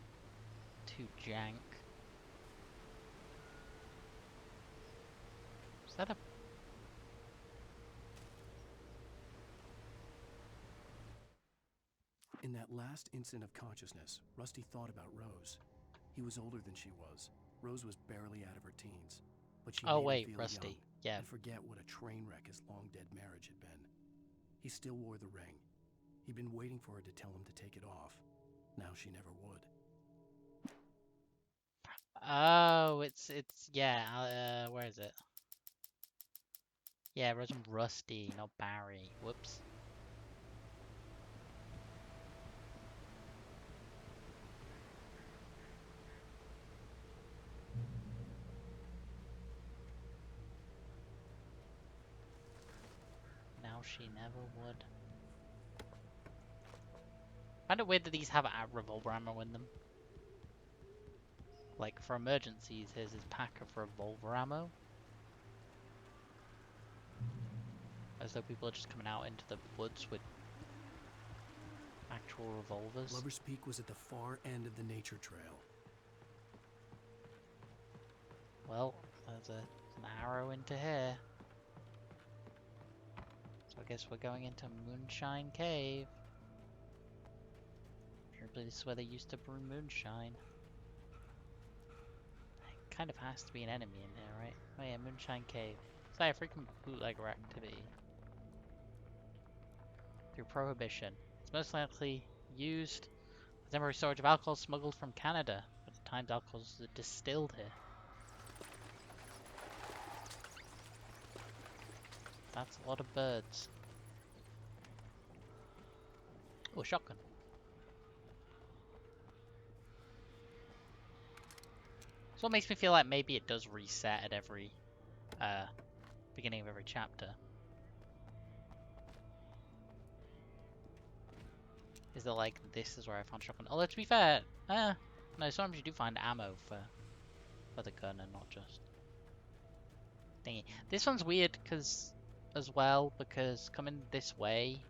A: too jank. Is that a...
D: In that last instant of consciousness, Rusty thought about Rose. He was older than she was. Rose was barely out of her teens. But she
A: Oh
D: made
A: wait,
D: him feel
A: Rusty.
D: young
A: Yeah.
D: and forget what a train wreck his long-dead marriage had been. He still wore the ring. He'd been waiting for her to tell him to take it off. Now she never would.
A: Oh, it's yeah. Where is it? Yeah, it wasn't Rusty, not Barry. Whoops. Now she never would. Kind of weird that these have a revolver ammo in them. Like, for emergencies, here's his pack of revolver ammo. As though people are just coming out into the woods with actual revolvers.
D: Lover's Peak was at the far end of the nature trail.
A: Well, there's an arrow into here. So I guess we're going into Moonshine Cave. Probably this is where they used to brew moonshine. Kind of has to be an enemy in there, right? Oh yeah, Moonshine Cave. It's like a freaking bootlegger activity. Through Prohibition. It's most likely used as temporary storage of alcohol smuggled from Canada, but at times alcohol is distilled here. That's a lot of birds. Oh, a shotgun. So it makes me feel like maybe it does reset at every beginning of every chapter. Is it like, this is where I found shotgun? Although to be fair, no, sometimes you do find ammo for the gun and not just thingy. This one's weird because coming this way,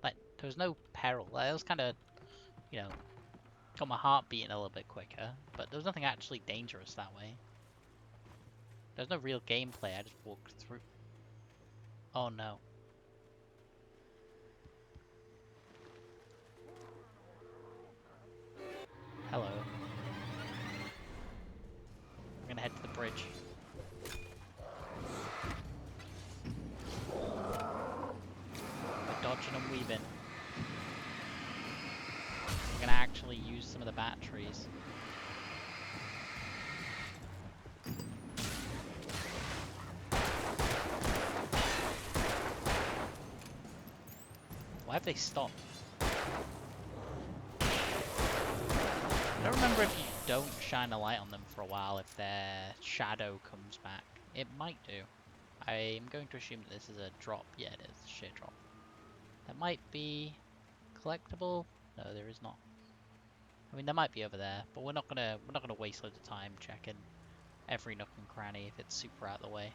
A: like, there was no peril. Like, it was kind of, you know, got my heart beating a little bit quicker, but there was nothing actually dangerous that way. There's no real gameplay, I just walked through. Oh no. Hello. I'm gonna head to the bridge. We're dodging and weaving. I'm gonna actually use some of the batteries. Why have they stopped? I don't remember if you don't shine a light on them for a while if their shadow comes back. It might do. I'm going to assume that this is a drop. Yeah, it is. A sheer drop. That might be collectible. No, there is not. I mean, there might be over there, but we're not gonna waste loads of time checking every nook and cranny if it's super out of the way.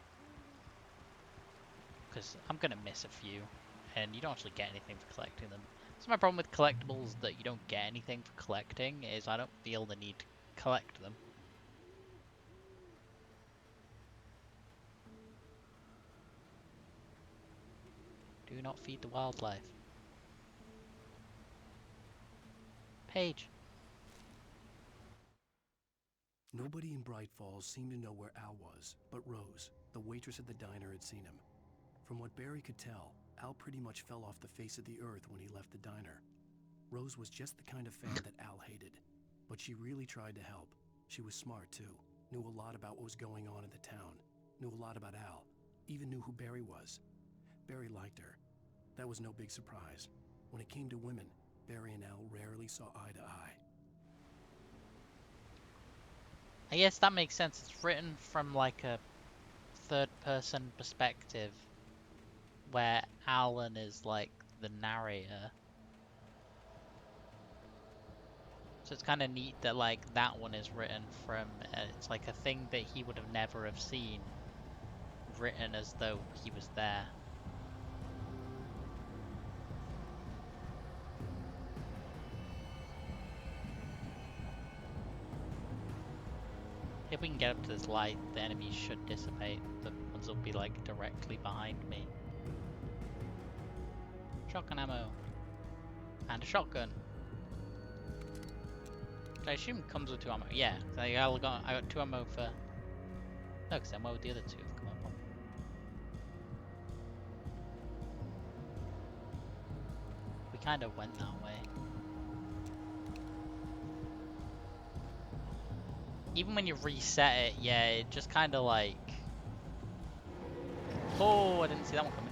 A: Because I'm gonna miss a few, and you don't actually get anything for collecting them. So my problem with collectibles that you don't get anything for collecting is I don't feel the need to collect them. Do not feed the wildlife. Paige.
D: Nobody in Bright Falls seemed to know where Al was, but Rose, the waitress at the diner, had seen him. From what Barry could tell, Al pretty much fell off the face of the earth when he left the diner. Rose was just the kind of fan that Al hated, but she really tried to help. She was smart too, knew a lot about what was going on in the town, knew a lot about Al, even knew who Barry was. Barry liked her. That was no big surprise. When it came to women, Barry and Al rarely saw eye to eye.
A: I guess that makes sense. It's written from like a third-person perspective, where Alan is like the narrator. So it's kind of neat that like that one is written from, it's like a thing that he would have never have seen, written as though he was there. If we can get up to this light, the enemies should dissipate. The ones will be like directly behind me. Shotgun ammo. And a shotgun. Which I assume comes with 2 ammo. Yeah, I got 2 ammo for... No, because I'm with the other 2 have come up on. We kind of went that way. Even when you reset it, yeah, it just kind of like... Oh, I didn't see that one coming.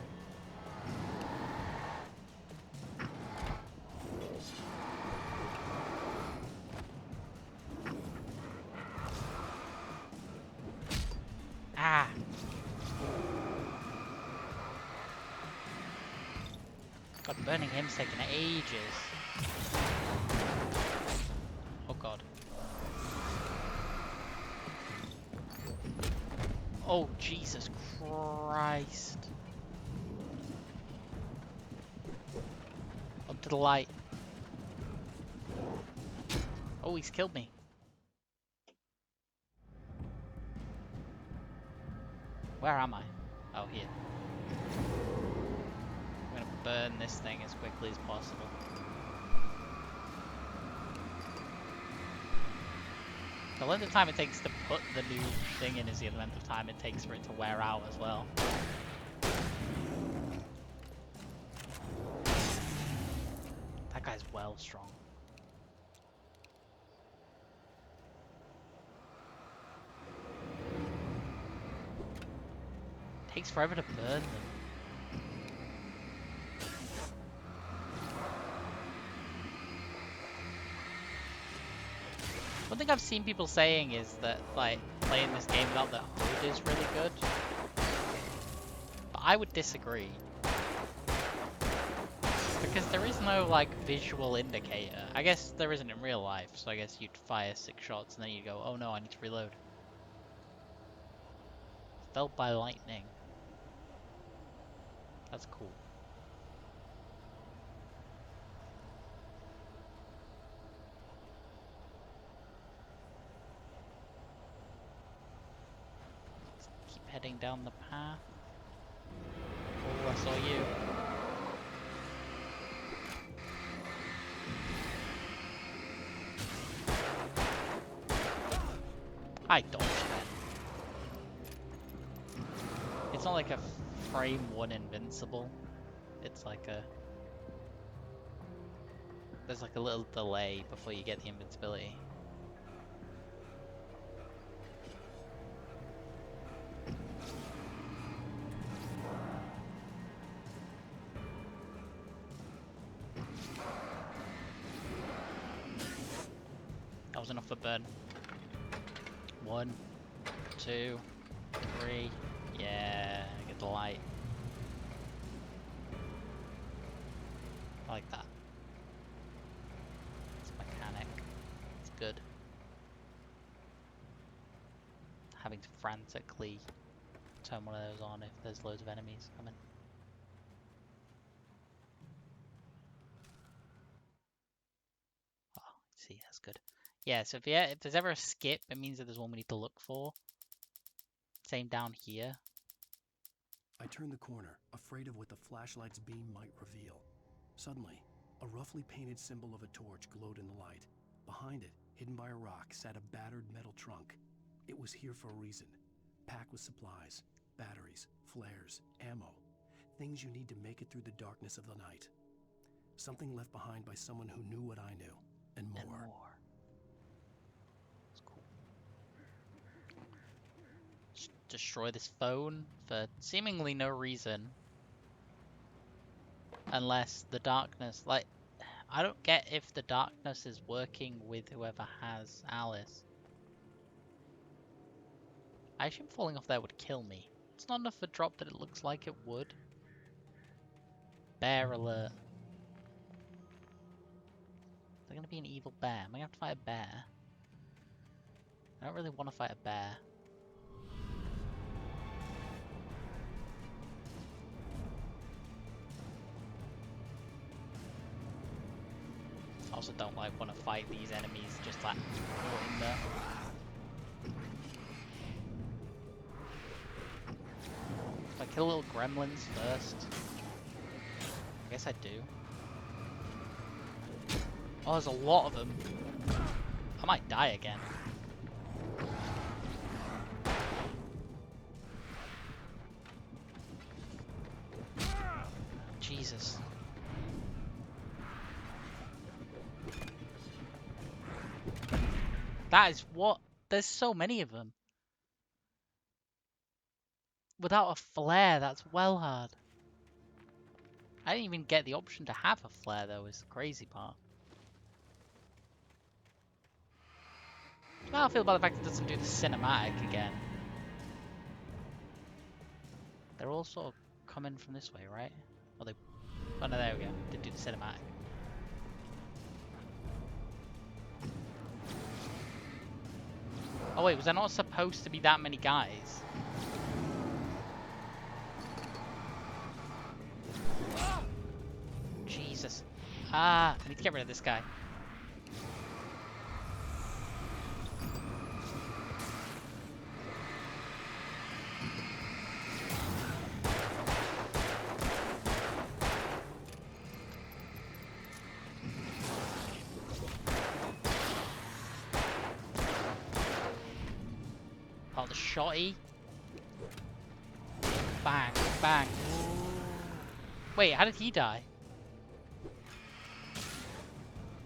A: Ah! God, burning him's taking ages. Oh god. Oh, Jesus Christ. Up to the light. Oh, he's killed me. Where am I? Oh, here. I'm gonna burn this thing as quickly as possible. The length of time it takes to put the new thing in is the length of time it takes for it to wear out as well. That guy's well strong. Takes forever to burn them. One thing I've seen people saying is that, like, playing this game without the HUD is really good. But I would disagree. Because there is no, like, visual indicator. I guess there isn't in real life, so I guess you'd fire 6 shots and then you'd go, oh no, I need to reload. Felled by lightning. That's cool. Heading down the path. Oh, I saw you. I dodged that. It's not like a frame 1 invincible. It's like a... There's like a little delay before you get the invincibility. That was enough for burn. 1, 2, 3. Yeah, get the light. I like that. It's mechanic. It's good. Having to frantically turn one of those on if there's loads of enemies coming. Oh, see, that's good. Yeah, so if there's ever a skip, it means that there's one we need to look for. Same down here.
D: I turned the corner, afraid of what the flashlight's beam might reveal. Suddenly, a roughly painted symbol of a torch glowed in the light. Behind it, hidden by a rock, sat a battered metal trunk. It was here for a reason. Packed with supplies, batteries, flares, ammo. things you need to make it through the darkness of the night. Something left behind by someone who knew what I knew, and more.
A: It's cool. Destroy this phone for seemingly no reason. Unless the darkness, like, I don't get if the darkness is working with whoever has Alice. I assume falling off there would kill me. It's not enough of a drop that it looks like it would. Bear alert. Is there gonna be an evil bear? Am I gonna have to fight a bear? I don't really want to fight a bear. I also don't like want to fight these enemies just like in there. Do I kill little gremlins first? I guess I do. Oh, there's a lot of them. I might die again. Jesus. That is what? There's so many of them. Without a flare, that's well hard. I didn't even get the option to have a flare though, is the crazy part. How I feel about the fact it doesn't do the cinematic again. They're all sort of coming from this way, right? Or they... Oh no, there we go. Did do the cinematic. Oh wait, was there not supposed to be that many guys? Jesus. Ah, I need to get rid of this guy. Oh, the shotty. Bang, bang. Wait, how did he die?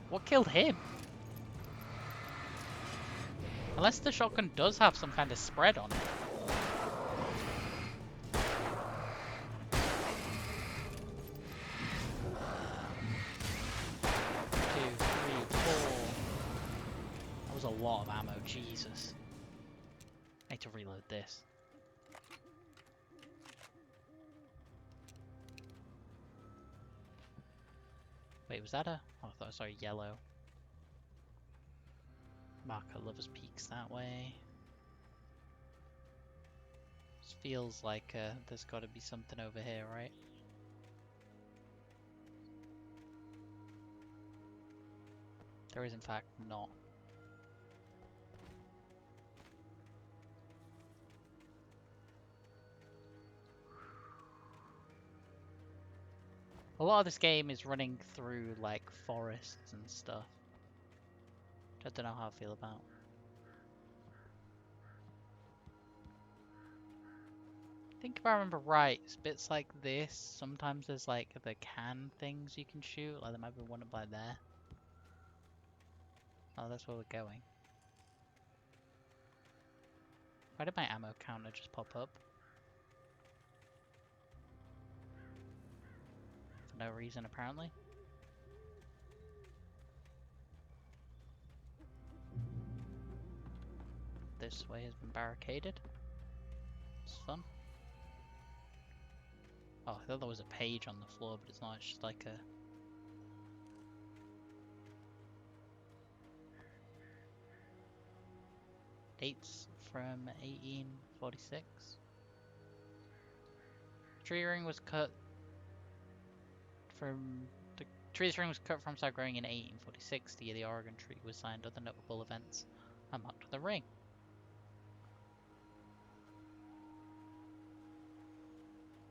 A: What killed him? Unless the shotgun does have some kind of spread on it. 2, 3, 4. That was a lot of ammo, Jesus. I need to reload this. Wait, was that a... Oh, I thought I saw a yellow. Marker Lover's Peaks that way. This feels like there's got to be something over here, right? There is in fact not. A lot of this game is running through like forests and stuff. Which I don't know how I feel about. I think if I remember right, it's bits like this. Sometimes there's like the can things you can shoot. Like there might be one up by there. Oh, that's where we're going. Why did my ammo counter just pop up? For no reason, apparently. This way has been barricaded. It's fun. Oh, I thought there was a page on the floor, but it's not. It's just like a... Dates from 1846. Tree ring was cut from... The tree's ring was cut from start growing in 1846. The year the Oregon tree was signed. Other notable events are marked with the ring.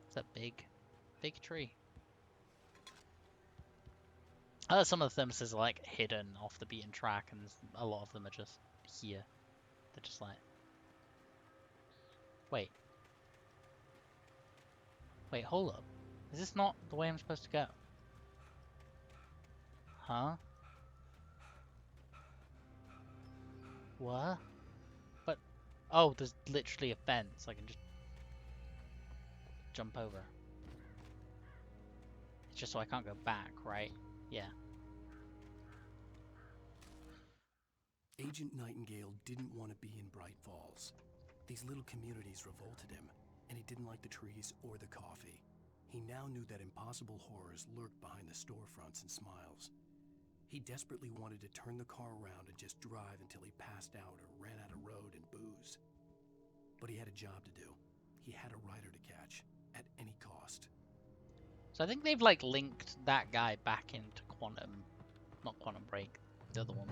A: It's a big tree. Some of the thermoses are like hidden off the beaten track, and a lot of them are just here. They're just like... Wait, hold up. Is this not the way I'm supposed to go? Huh? What? But, oh, there's literally a fence. I can just jump over. It's just so I can't go back, right? Yeah.
D: Agent Nightingale didn't want to be in Bright Falls. These little communities revolted him, and he didn't like the trees or the coffee. He now knew that impossible horrors lurked behind the storefronts and smiles. He desperately wanted to turn the car around and just drive until he passed out or ran out of road and booze. But he had a job to do. He had a rider to catch, at any cost.
A: So I think they've like linked that guy back into not Quantum Break, the other one,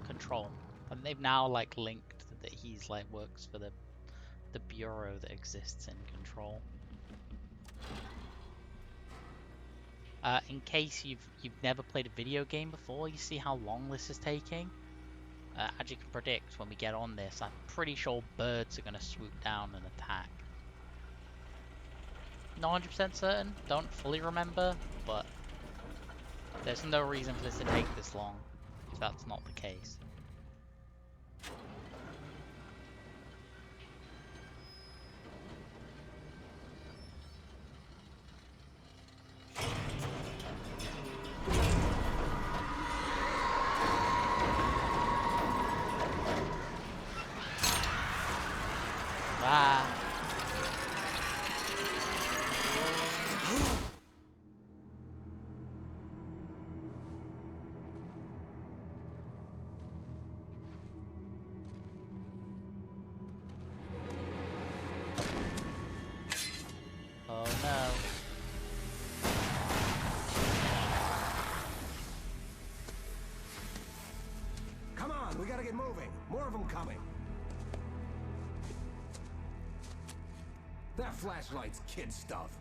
A: Control. And they've now like linked that he's like works for the bureau that exists in Control. In case you've never played a video game before, you see how long this is taking. As you can predict, when we get on this, I'm pretty sure birds are going to swoop down and attack. Not 100% certain, don't fully remember, but there's no reason for this to take this long if that's not the case. Ah. Oh no.
C: Come on, we gotta get moving. More of them coming. That flashlight's kid stuff.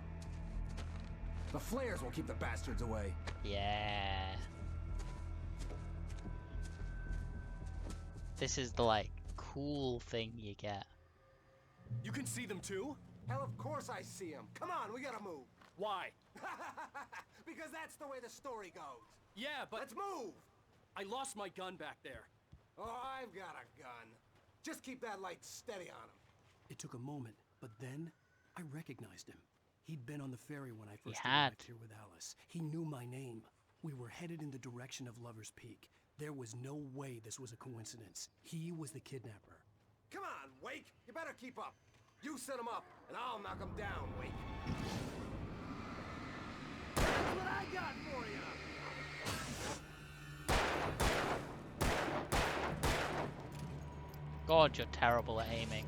C: The flares will keep the bastards away.
A: Yeah. This is the like cool thing you get.
C: You can see them too? Hell, of course I see them. Come on, we gotta move. Why? Because that's the way the story goes.
F: Yeah, but...
C: Let's move!
F: I lost my gun back there.
C: Oh, I've got a gun. Just keep that light steady on him.
D: It took a moment, but then I recognized him. He'd been on the ferry when I first
A: had.
D: arrived here with Alice. He knew my name. We were headed in the direction of Lover's Peak. There was no way this was a coincidence. He was the kidnapper.
C: Come on, Wake. You better keep up. You set him up, and I'll knock him down, Wake. That's what I got for you!
A: God, you're terrible at aiming.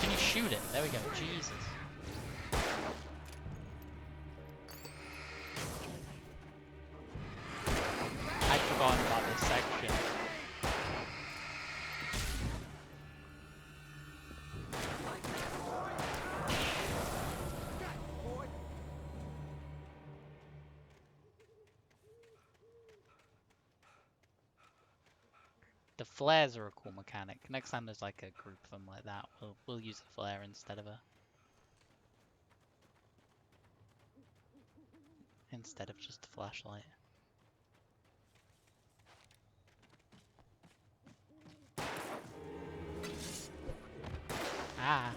A: Can you shoot it? There we go. Jesus. I'd forgotten about this section. The flares are a cool mechanic. Next time there's like a group of them like that, we'll use the flare instead of just the flashlight. Ah.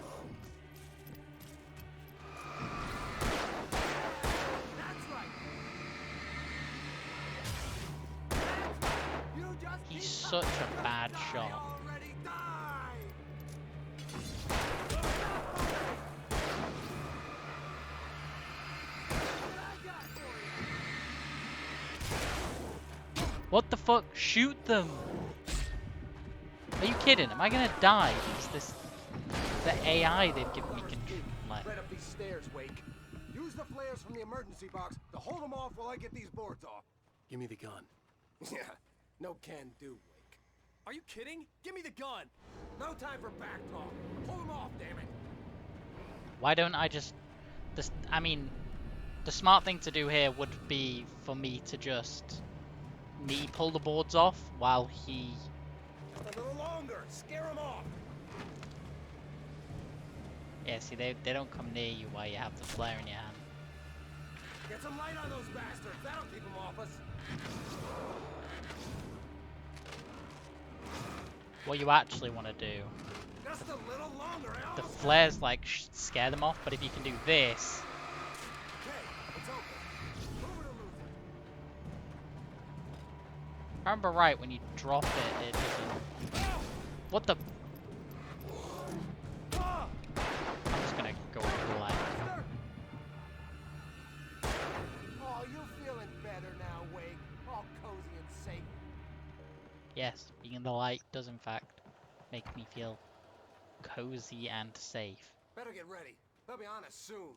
A: He's such a bad shot. What the fuck? Shoot them! Are you kidding? Am I gonna die? Is the AI they've given me control? Like,
C: Right up these stairs, Wake. Use the flares from the emergency box to hold them off while I get these boards off.
D: Give me the gun.
C: Yeah, no can do, Wake.
F: Are you kidding? Give me the gun!
C: No time for back talk. Pull them off, damn it.
A: why don't I just... I mean, the smart thing to do here would be for me to just me pull the boards off while he...
C: A little longer. Scare him off.
A: Yeah, see, they don't come near you while you have the flare in your hand.
C: Get some light on those bastards. That'll keep them off us.
A: What you actually want to do...
C: Just a little longer.
A: The flares, like, scare them off, but if you can do this... If I remember right, when you drop it, it doesn't... What the... I'm just gonna go for the light.
C: Oh, you feeling better now, Wake? All cozy and safe.
A: Yes, being in the light does in fact make me feel cozy and safe.
C: Better get ready. They'll be on us soon.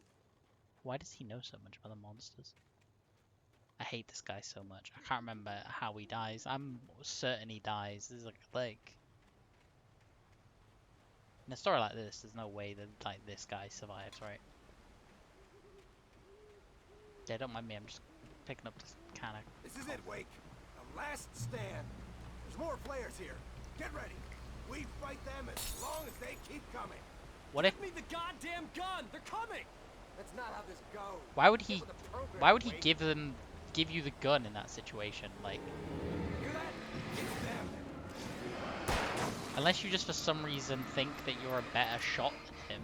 A: Why does he know so much about the monsters? I hate this guy so much. I can't remember how he dies. I'm certain he dies. This is like in a story like this, there's no way that like this guy survives, right? Yeah, don't mind me. I'm just picking up this kind of.
C: This is it, Wake. The last stand. There's more players here. Get ready. We fight them as long as they keep coming.
A: What if?
F: Give me the goddamn gun! They're coming!
C: That's not how this goes.
A: Why would he? Why would he give you the gun in that situation? Like, unless you just for some reason think that you're a better shot than him.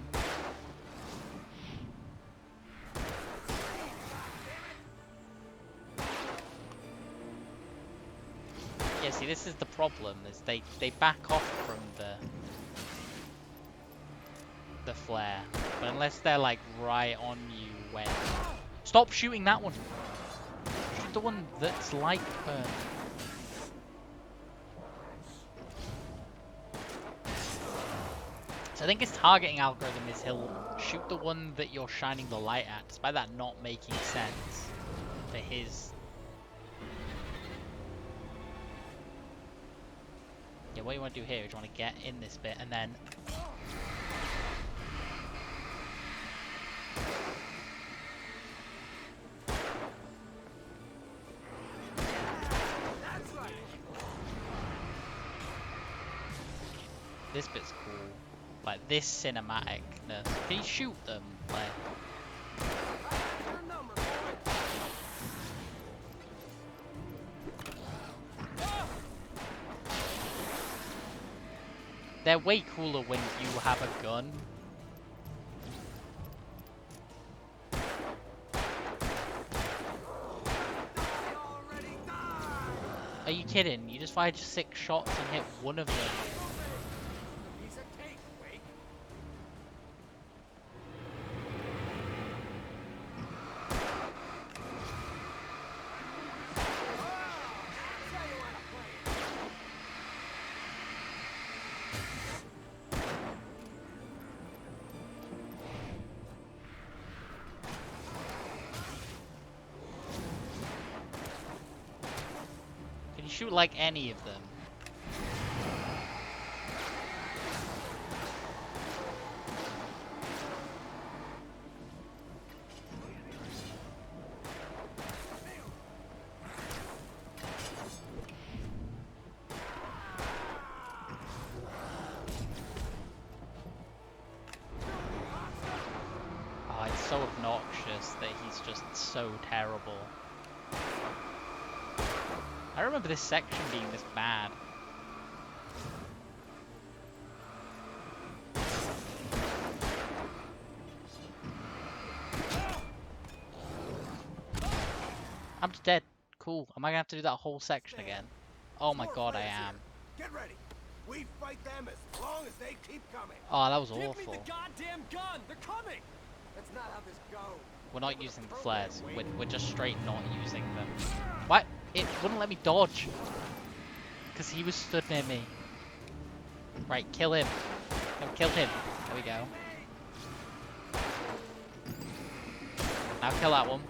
A: Yeah, see, this is the problem. Is they back off from the flare, but unless they're like right on you when. Stop shooting that one. Shoot the one that's like her. So I think his targeting algorithm is he'll shoot the one that you're shining the light at, despite that not making sense for his. Yeah, what you want to do here is you want to get in this bit and then. This bit's cool. Like this cinematicness. Can you shoot them? Like. They're way cooler when you have a gun. Are you kidding? You just fired 6 shots and hit one of them. Shoot like any of them. Oh, it's so obnoxious that he's just so terrible. I remember this section being this bad. I'm just dead. Cool. Am I gonna have to do that whole section again? Oh my god, I am.
C: Get ready. We fight them as long as they keep coming.
A: Oh, that was
F: Give
A: awful.
F: me the goddamn gun! They're coming!
C: That's not how this goes.
A: We're not using the flares. We're just straight not using them. What? It wouldn't let me dodge. Because he was stood near me. Right, kill him. No, kill him. There we go. Now kill that one.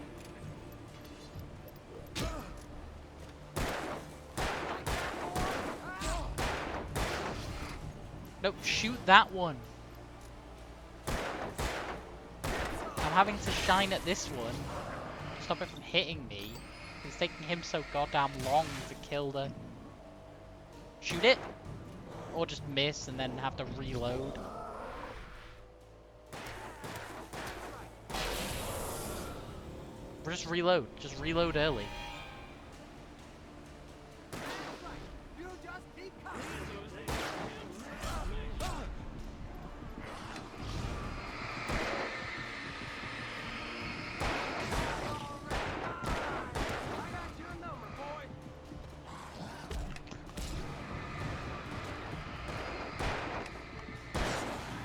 A: No, shoot that one. I'm having to shine at this one. Stop it from hitting me. It's taking him so goddamn long to kill the... Shoot it? Or just miss and then have to reload? Or just reload. Just reload early.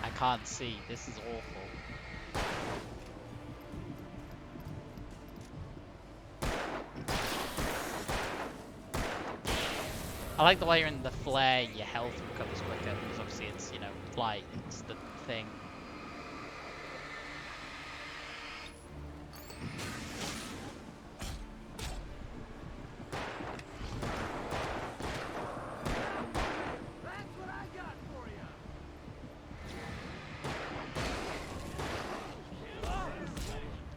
A: I can't see. This is awful. I like the way you're in the flare, your health recovers quicker, because obviously it's, you know, light, it's the thing.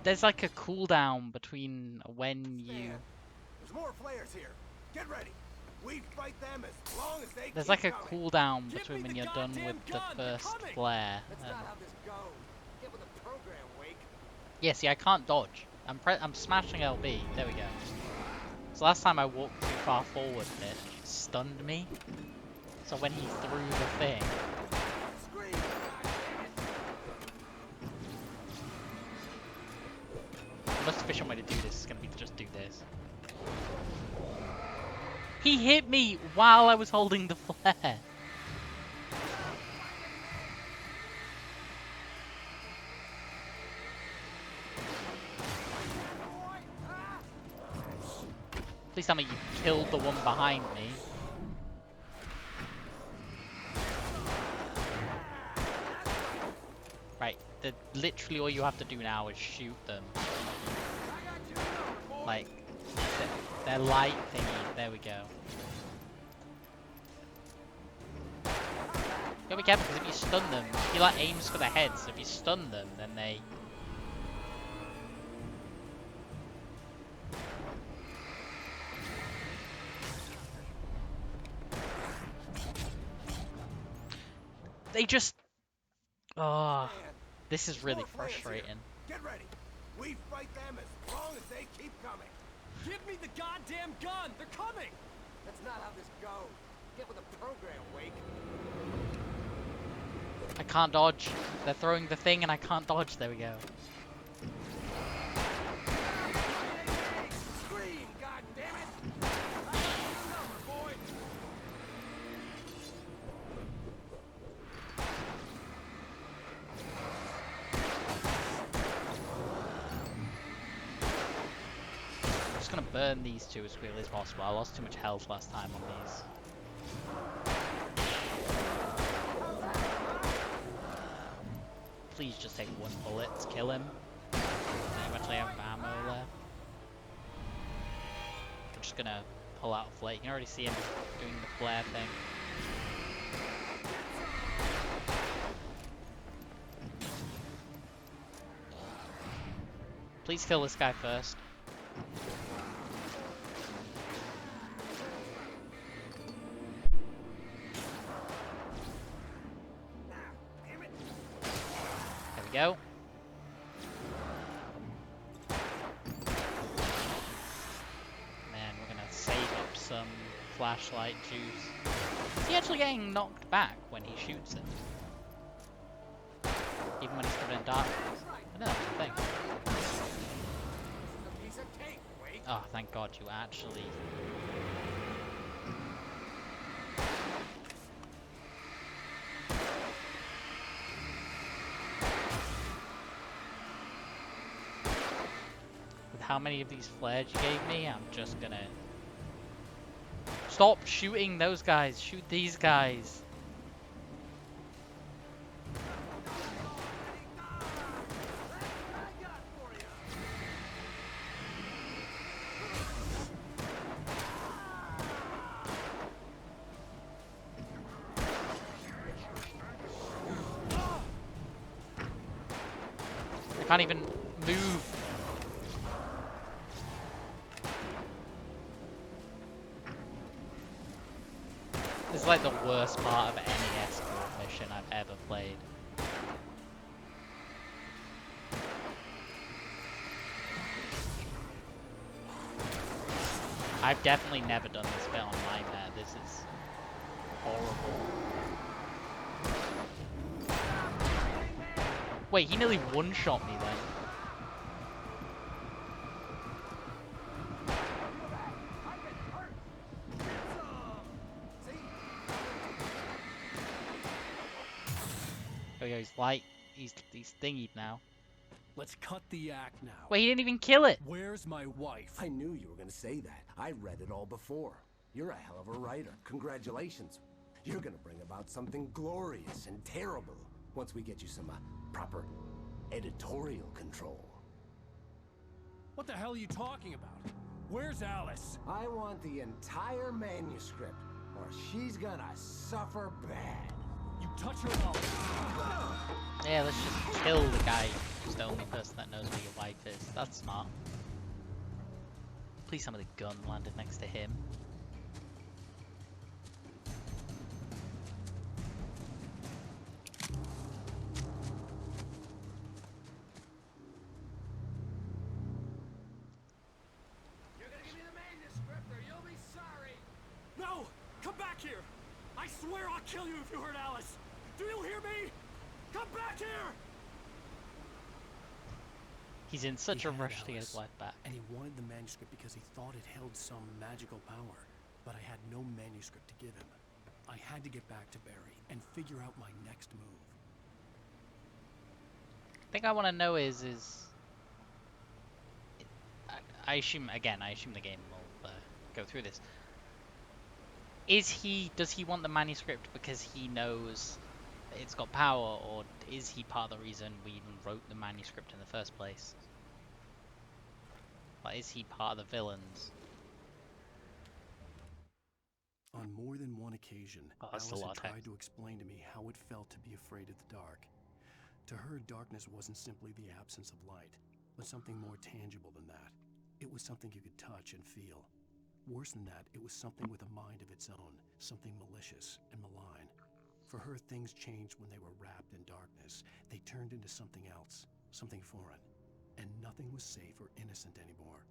A: There's like a cooldown between when you...
C: There's more flares here. Get ready. We fight them as long as they
A: There's
C: keep
A: like a
C: coming.
A: cooldown between when you're done with the first flare.
C: That's not how this goes. Get with the program, Wake.
A: Yeah, see, I can't dodge. I'm smashing LB. There we go. So last time I walked too far forward and it stunned me. So when he threw the thing... The most efficient way to do this is going to be to just do this. He hit me while I was holding the flare. Please tell me you killed the one behind me. Right, literally all you have to do now is shoot them. Like, they're light thingy. There we go. You gotta be careful, because if you stun them, he like aims for the head, so if you stun them, then they... They just... Oh, this is really frustrating.
C: Get ready. We fight them as long as they keep coming.
F: Give me the goddamn gun! They're coming!
C: That's not how this goes. Get with the program, Wake.
A: I can't dodge. They're throwing the thing and I can't dodge. There we go.
C: Scream, goddammit! I got your number, boy.
A: I'm just gonna burn these two as quickly as possible. I lost too much health last time on these. Please just take one bullet to kill him. You actually have ammo left. I'm just gonna pull out a flare. You can already see him doing the flare thing. Please kill this guy first. There we go. Man, we're gonna save up some flashlight juice. Is he actually getting knocked back when he shoots him? Even when he's covered in darkness? I know that's the thing. Oh, thank God you actually... With how many of these flares you gave me, I'm just gonna... Stop shooting those guys! Shoot these guys! I can't even move. like the worst part of any escort mission I've ever played. I've definitely never done this bit on Nightmare. This is horrible. Wait, he nearly one-shot me then. Oh yeah, he's light. He's thingied now.
D: Let's cut the act now.
A: Wait, he didn't even kill it.
D: Where's my wife?
J: I knew you were gonna say that. I read it all before. You're a hell of a writer. Congratulations. You're gonna bring about something glorious and terrible once we get you some proper editorial control.
D: What the hell are you talking about? Where's Alice?
J: I want the entire manuscript, or she's gonna suffer bad.
D: You touch her mouth.
A: Yeah, let's just kill the guy who's the only person that knows where your wife is. That's smart. Please tell me the gun landed next to him.
F: You're gonna give me the manuscript or you'll be sorry. No! Come back here! I swear I'll kill you if you hurt Alice! Do you hear me? Come back here!
A: He's in such a
D: He had
A: rush to get his
D: Alice,
A: wife back.
D: And he wanted the manuscript because he thought it held some magical power. But I had no manuscript to give him. I had to get back to Barry and figure out my next move.
A: The thing I want to know is I assume the game will go through this. Does he want the manuscript because he knows that it's got power, or is he part of the reason we even wrote the manuscript in the first place? Like, is he part of the villains?
D: On more than one occasion,
A: that's a
D: Alice
A: lot
D: had
A: of
D: tried
A: text.
D: to explain to me how it felt to be afraid of the dark. To her, darkness wasn't simply the absence of light, but something more tangible than that. It was something you could touch and feel. Worse than that, it was something with a mind of its own, something malicious and malign. For her, things changed when they were wrapped in darkness. They turned into something else, something foreign, and nothing was safe or innocent anymore.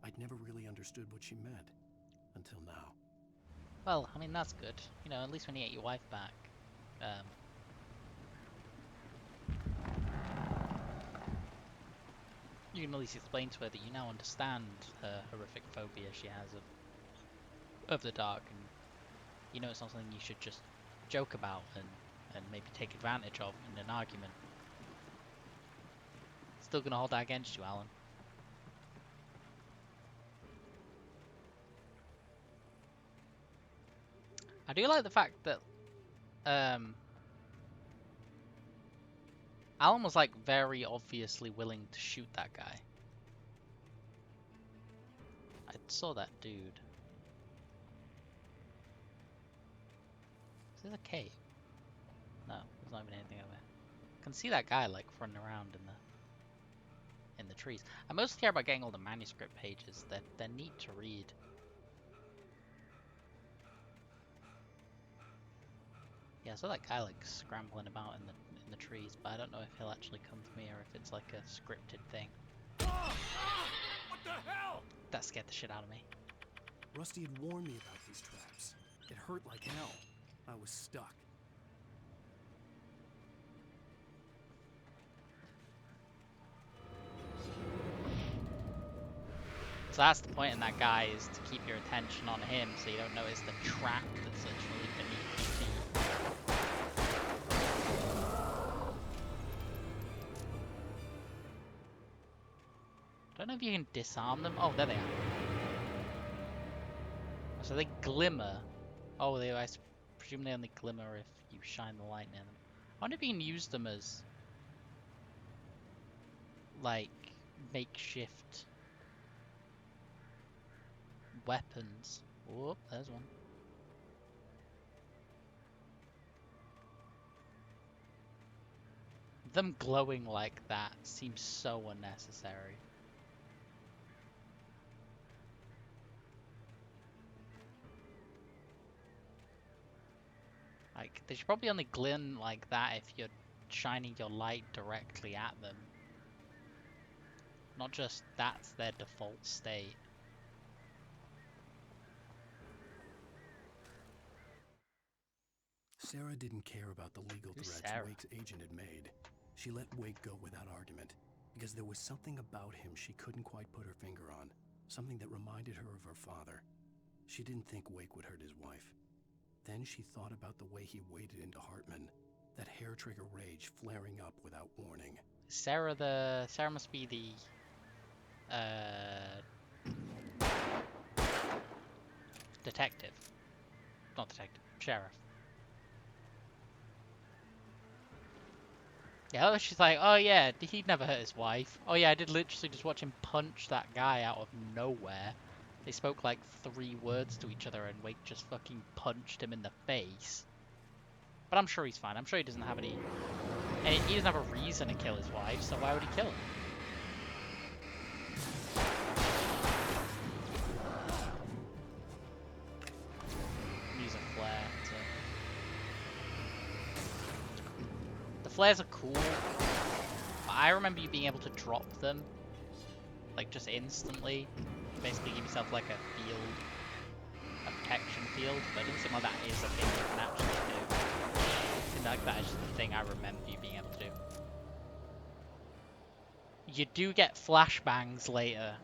D: I'd never really understood what she meant, until now.
A: Well, I mean, that's good. You know, at least when you get your wife back. You can at least explain to her that you now understand her horrific phobia she has of the dark, and you know it's not something you should just joke about and maybe take advantage of in an argument. Still gonna hold that against you, Alan. I do like the fact that Alan was like very obviously willing to shoot that guy. I saw that dude. Is this a cave? No, there's not even anything over there. I can see that guy like running around in the trees. I mostly care about getting all the manuscript pages. They're neat to read. Yeah, I saw that guy like scrambling about in the trees, but I don't know if he'll actually come to me or if it's like a scripted thing.
F: What the hell?
A: That scared the shit out of me.
D: Rusty had warned me about these traps. It hurt like hell. I was stuck.
A: So that's the point in that guy, is to keep your attention on him so you don't notice the trap that's literally beneath your feet. Don't know if you can disarm them. Oh, there they are. So they glimmer. Oh, I presume they only glimmer if you shine the light near them. I wonder if you can use them as like makeshift weapons. Whoop, there's one. Them glowing like that seems so unnecessary. Like, they should probably only glint like that if you're shining your light directly at them. Not just that's their default state.
D: Sarah didn't care about the legal
A: Who's
D: threats
A: Sarah?
D: Wake's agent had made. She let Wake go without argument, because there was something about him she couldn't quite put her finger on, something that reminded her of her father. She didn't think Wake would hurt his wife. Then she thought about the way he waded into Hartman, that hair-trigger rage flaring up without warning.
A: Sarah must be the detective. Not detective, sheriff. Yeah, she's like, oh yeah, he'd never hurt his wife. Oh yeah, I did literally just watch him punch that guy out of nowhere. They spoke like 3 words to each other and Wake just fucking punched him in the face. But I'm sure he's fine. I'm sure he doesn't have he doesn't have a reason to kill his wife, so why would he kill her? Use a flare to... The flares are cool, but I remember you being able to drop them, like just instantly. Basically give yourself like a field, a protection field, but it doesn't seem like that is a thing you can actually do. I think like that is just the thing I remember you being able to do. You do get flashbangs later,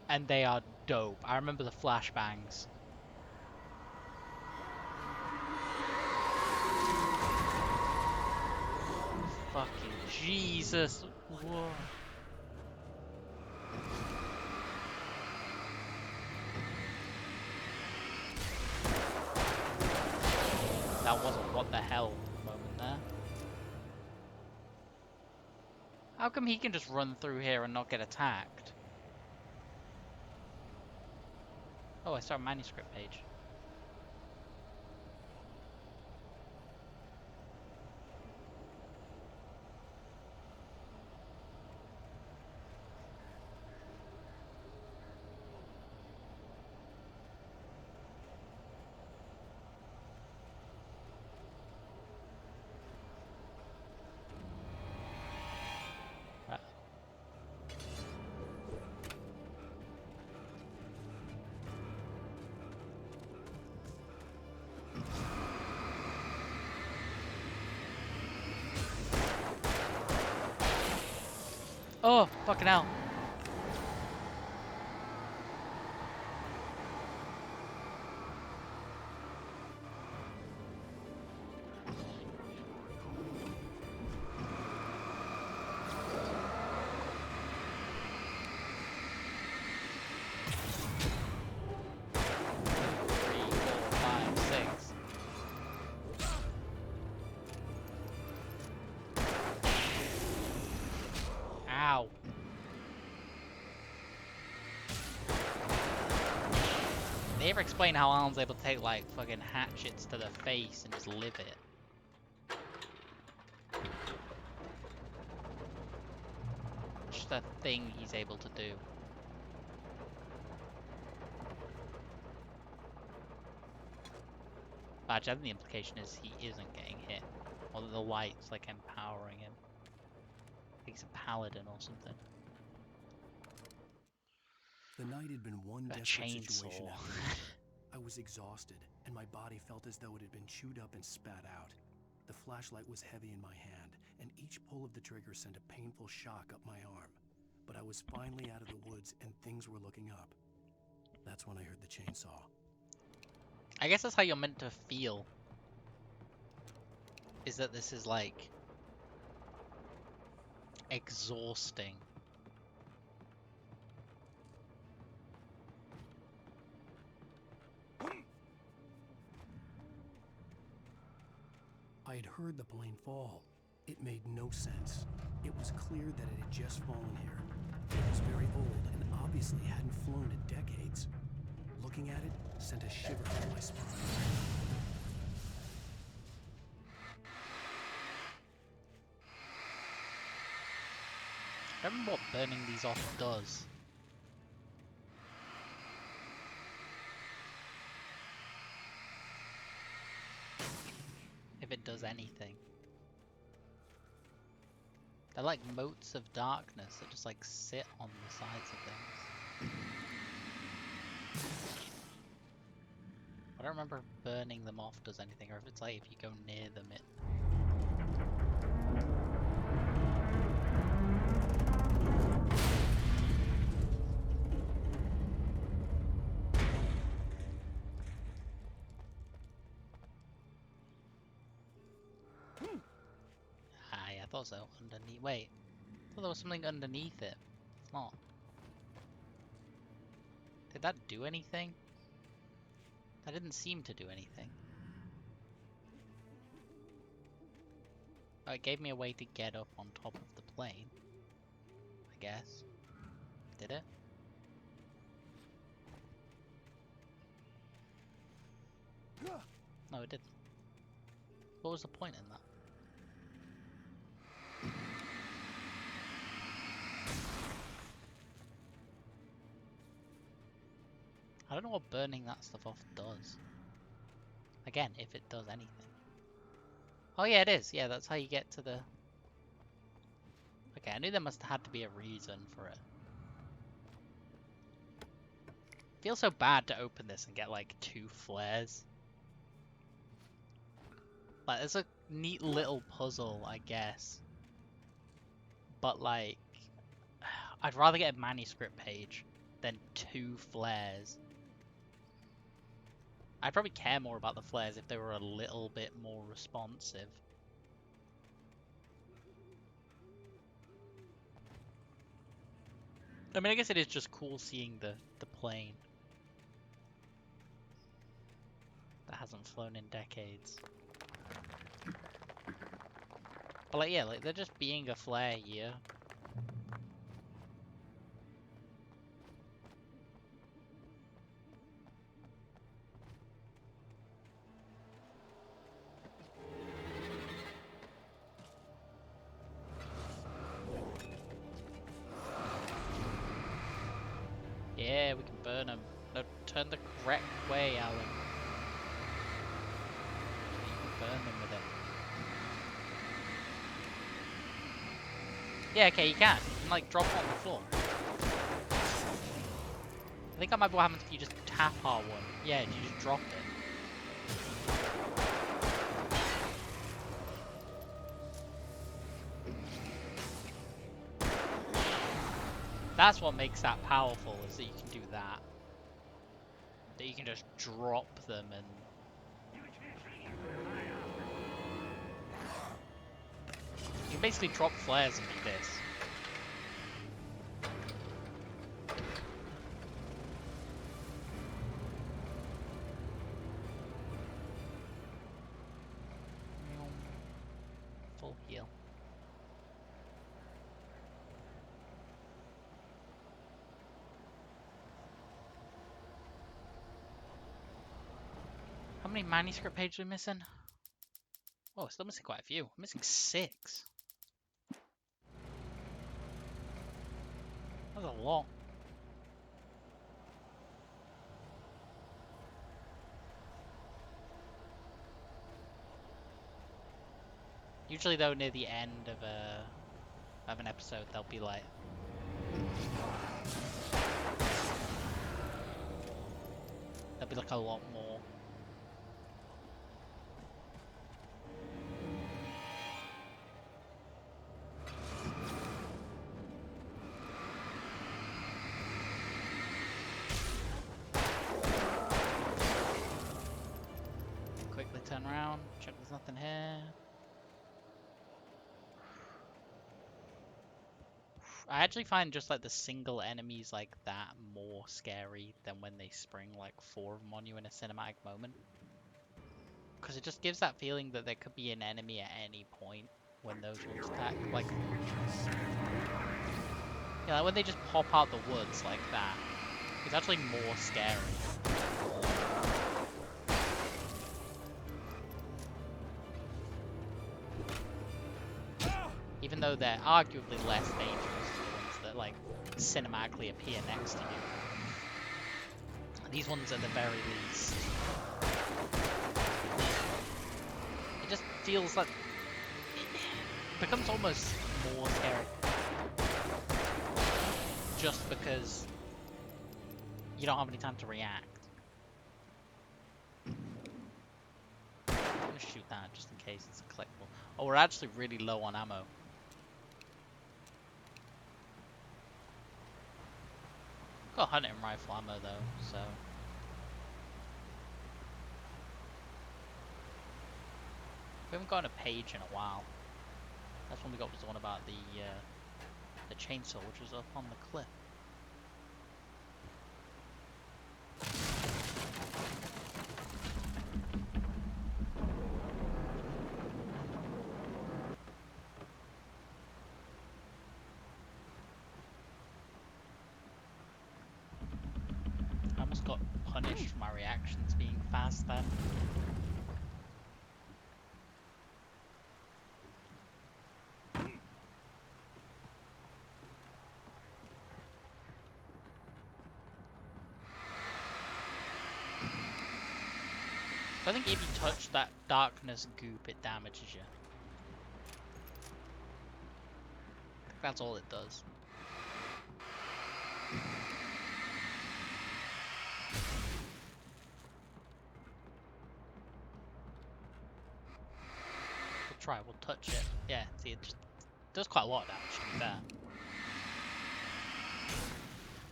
A: and they are dope. I remember the flashbangs. Fucking Jesus. Whoa. That wasn't what the hell moment there. How come he can just run through here and not get attacked? Oh, I saw a manuscript page. Oh, fucking hell. Ow. They ever explain how Alan's able to take like fucking hatchets to the face and just live it? Just a thing he's able to do. Actually, I think the implication is he isn't getting hit. Or that the light's like empowering him. I think he's a paladin or something.
D: The night had been one
A: A
D: desperate
A: chainsaw.
D: situation after another. I was exhausted, and my body felt as though it had been chewed up and spat out. The flashlight was heavy in my hand, and each pull of the trigger sent a painful shock up my arm. But I was finally out of the woods, and things were looking up. That's when I heard the chainsaw.
A: I guess that's how you're meant to feel. Is that this is like exhausting.
D: I had heard the plane fall. It made no sense. It was clear that it had just fallen here. It was very old and obviously hadn't flown in decades. Looking at it sent a shiver down my spine.
A: I don't remember what burning these off does. anything. They're like motes of darkness that just like sit on the sides of things. I don't remember if burning them off does anything, or if it's like if you go near them it... I thought so. Underneath. Wait. I thought there was something underneath it. It's not. Did that do anything? That didn't seem to do anything. Oh, it gave me a way to get up on top of the plane. I guess. Did it? No, it didn't. What was the point in that? I don't know what burning that stuff off does. Again, if it does anything. Oh yeah, it is. Yeah, that's how you get to the... Okay, I knew there must have had to be a reason for it. Feels so bad to open this and get like 2 flares. Like, there's a neat little puzzle, I guess. But like, I'd rather get a manuscript page than 2 flares. I'd probably care more about the flares if they were a little bit more responsive. I mean, I guess it is just cool seeing the plane that hasn't flown in decades. But like, yeah, like they're just being a flare here. Yeah, we can burn them. No, turn the correct way, Alan. You can burn them with it. Yeah, okay, you can. You can, like, drop it on the floor. I think that might be what happens if you just tap R1. Yeah, you just drop it. That's what makes that powerful, is that you can do that. That you can just drop them and... You can basically drop flares and do this. Full heal. How many manuscript pages are we missing? Oh, still missing quite a few. I'm missing 6. That's a lot. Usually though, near the end of an episode, they'll be like... There'll be like a lot more. Quickly turn around, check there's nothing here. I actually find just like the single enemies like that more scary than when they spring like 4 of them on you in a cinematic moment. Because it just gives that feeling that there could be an enemy at any point when those ones attack. Like, yeah, like when they just pop out the woods like that, it's actually more scary. Even though they're arguably less dangerous than the ones that like cinematically appear next to you. These ones at the very least. It just feels like becomes almost more scary. Just because you don't have any time to react. I'm gonna shoot that just in case it's a collectible. Oh, we're actually really low on ammo. Got hunting rifle ammo though, so. We haven't gotten a page in a while. That's one we got was the one about the chainsaw, which was up on the cliff. I almost got punished for my reactions being fast then. I think if you touch that darkness goop, it damages you. I think that's all it does. We'll try, we'll touch it. Yeah, see, it just does quite a lot of damage, to be fair.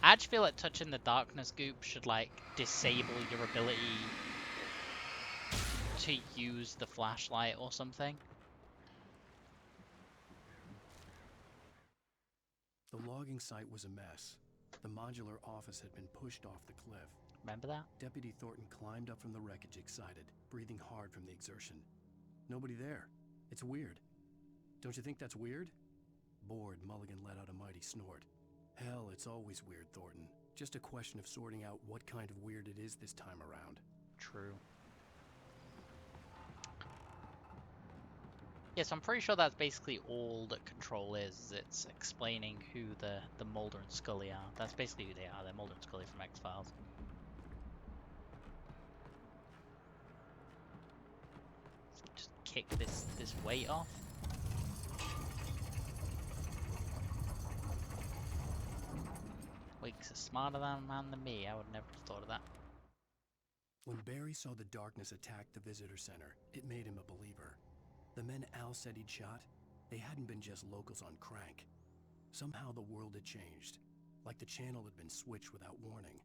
A: I actually feel like touching the darkness goop should, like, disable your ability to use the flashlight or something.
D: The logging site was a mess. The modular office had been pushed off the cliff.
A: Remember that?
D: Deputy Thornton climbed up from the wreckage excited, breathing hard from the exertion. Nobody there. It's weird. Don't you think that's weird? Bored, Mulligan let out a mighty snort. Hell, it's always weird, Thornton. Just a question of sorting out what kind of weird it is this time around.
A: True. Yes, I'm pretty sure that's basically all that Control is. It's explaining who the Mulder and Scully are. That's basically who they are. They're Mulder and Scully from X-Files. Just kick this weight off. Wake's a smarter man than me. I would never have thought of that.
D: When Barry saw the darkness attack the visitor center, it made him a believer. The men Al said he'd shot, they hadn't been just locals on crank. Somehow the world had changed, like the channel had been switched without warning.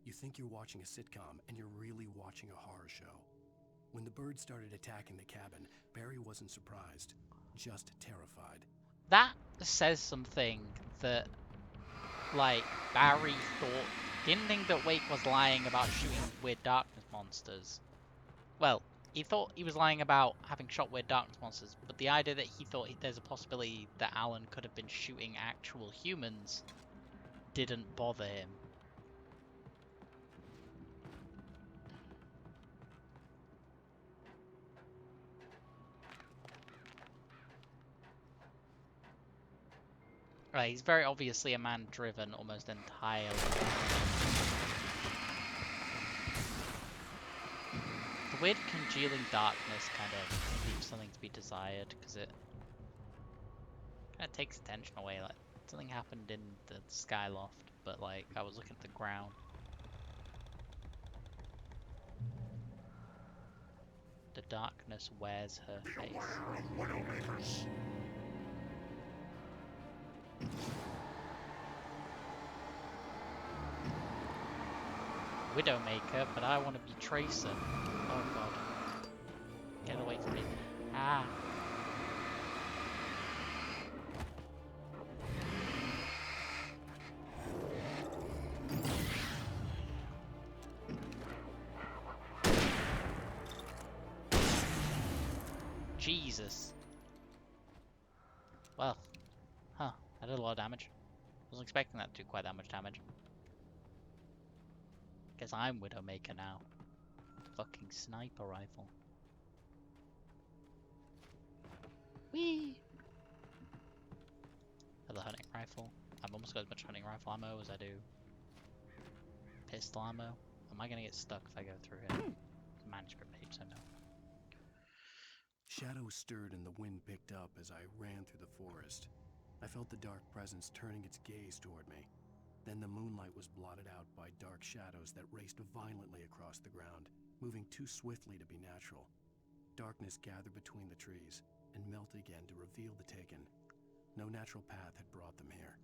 D: You think you're watching a sitcom, and you're really watching a horror show. When the birds started attacking the cabin, Barry wasn't surprised, just terrified.
A: That says something that, like, Barry didn't think that Wake was lying about shooting weird darkness monsters. Well, he thought he was lying about having shot weird darkness monsters, but the idea that he thought there's a possibility that Alan could have been shooting actual humans didn't bother him. Right, he's very obviously a man driven almost entirely. The weird congealing darkness kind of leaves something to be desired, because it kind of takes attention away. Like, something happened in the Skyloft, but like, I was looking at the ground. The darkness wears her face. Widowmaker, but I want to be Tracer. Oh god. Get away from me. Ah. Jesus. Well. Huh. I did a lot of damage. Wasn't expecting that to do quite that much damage. Guess I'm Widowmaker now. Fucking sniper rifle. Whee! Another hunting rifle. I've almost got as much hunting rifle ammo as I do pistol ammo. Am I gonna get stuck if I go through here? It's a manuscript page, so no.
D: Shadows stirred and the wind picked up as I ran through the forest. I felt the dark presence turning its gaze toward me. Then the moonlight was blotted out by dark shadows that raced violently across the ground, moving too swiftly to be natural. Darkness gathered between the trees and melted again to reveal the Taken. No natural path had brought them here.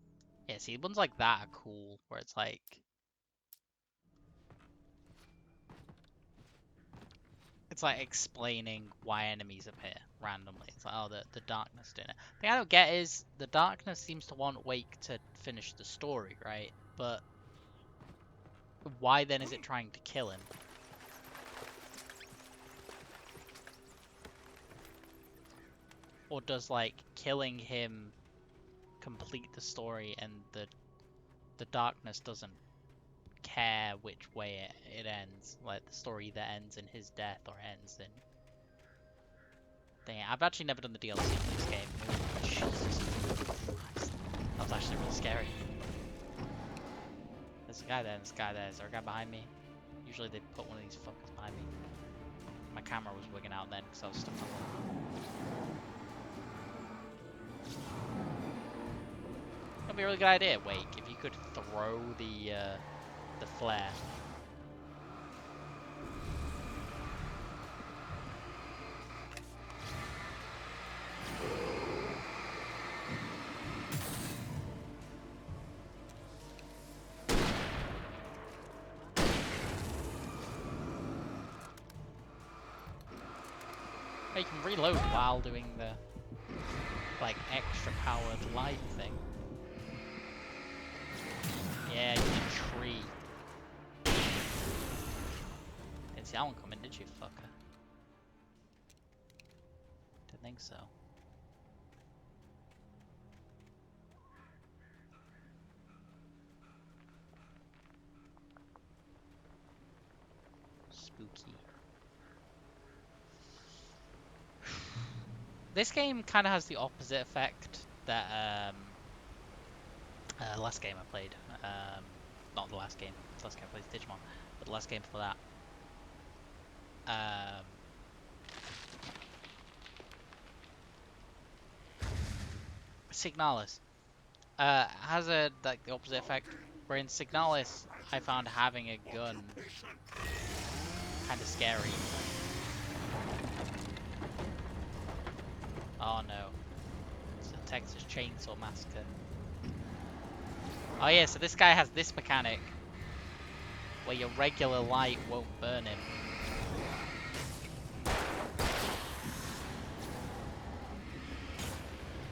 A: Yeah, see, ones like that are cool, where it's like... It's like explaining why enemies appear randomly. It's like, oh, the darkness did it. The thing I don't get is, the darkness seems to want Wake to finish the story, right? But why then is it trying to kill him? Or does, like, killing him complete the story and the darkness doesn't care which way it ends? Like, the story either ends in his death or ends in... Dang it, I've actually never done the DLC for this game. Oh, Jesus Christ. That was actually really scary. There's a guy there and there's a guy there. Is there a guy behind me? Usually they put one of these fuckers behind me. My camera was wigging out then because I was stuck on one. That'd be a really good idea, Wake, if you could throw the flare. You can reload while doing the like extra powered light thing. Yeah, you're a tree. Didn't see that one coming, did you, fucker? Didn't think so. Spooky. This game kind of has the opposite effect that last game I played. Not the last game. The last game I played is Digimon, but the last game for that. Signalis has like the opposite effect. Where in Signalis, I found having a gun kind of scary. Oh no. It's a Texas Chainsaw Massacre. Oh yeah, so this guy has this mechanic where your regular light won't burn him.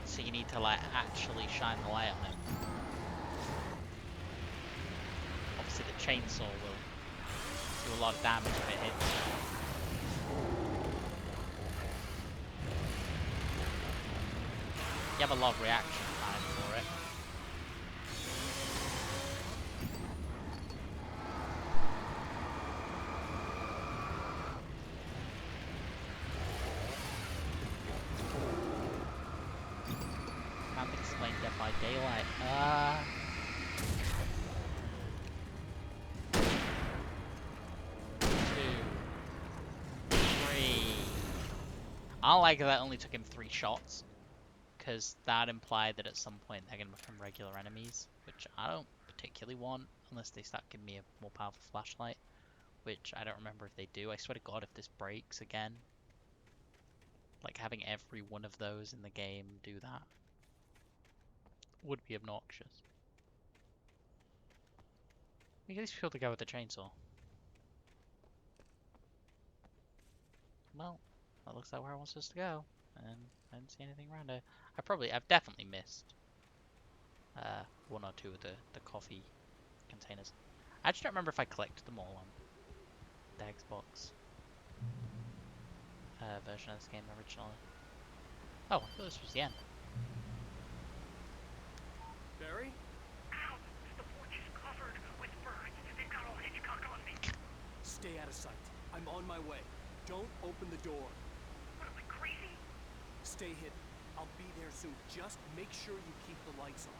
A: So you need to like actually shine the light on him. Obviously the chainsaw will do a lot of damage if it hits. You have a lot of reaction time for it. Can't explain Dead by Daylight. 2, 3. I don't like that only took him 3 shots. Because that implied that at some point they're going to become regular enemies, which I don't particularly want unless they start giving me a more powerful flashlight, which I don't remember if they do. I swear to God, if this breaks again, like having every one of those in the game do that would be obnoxious. We get these people to go with the chainsaw. Well, that looks like where it wants us to go, and I didn't see anything around it. I've definitely missed 1 or 2 of the coffee containers. I just don't remember if I collected them all on the Xbox version of this game originally. Oh, I thought this was the end.
F: Barry?
M: Ow! The porch is covered with birds. They've got all Hitchcock on me.
F: Stay out of sight. I'm on my way. Don't open the door.
M: What am I, crazy?
F: Stay hidden. I'll be there soon. Just make sure you keep the lights on.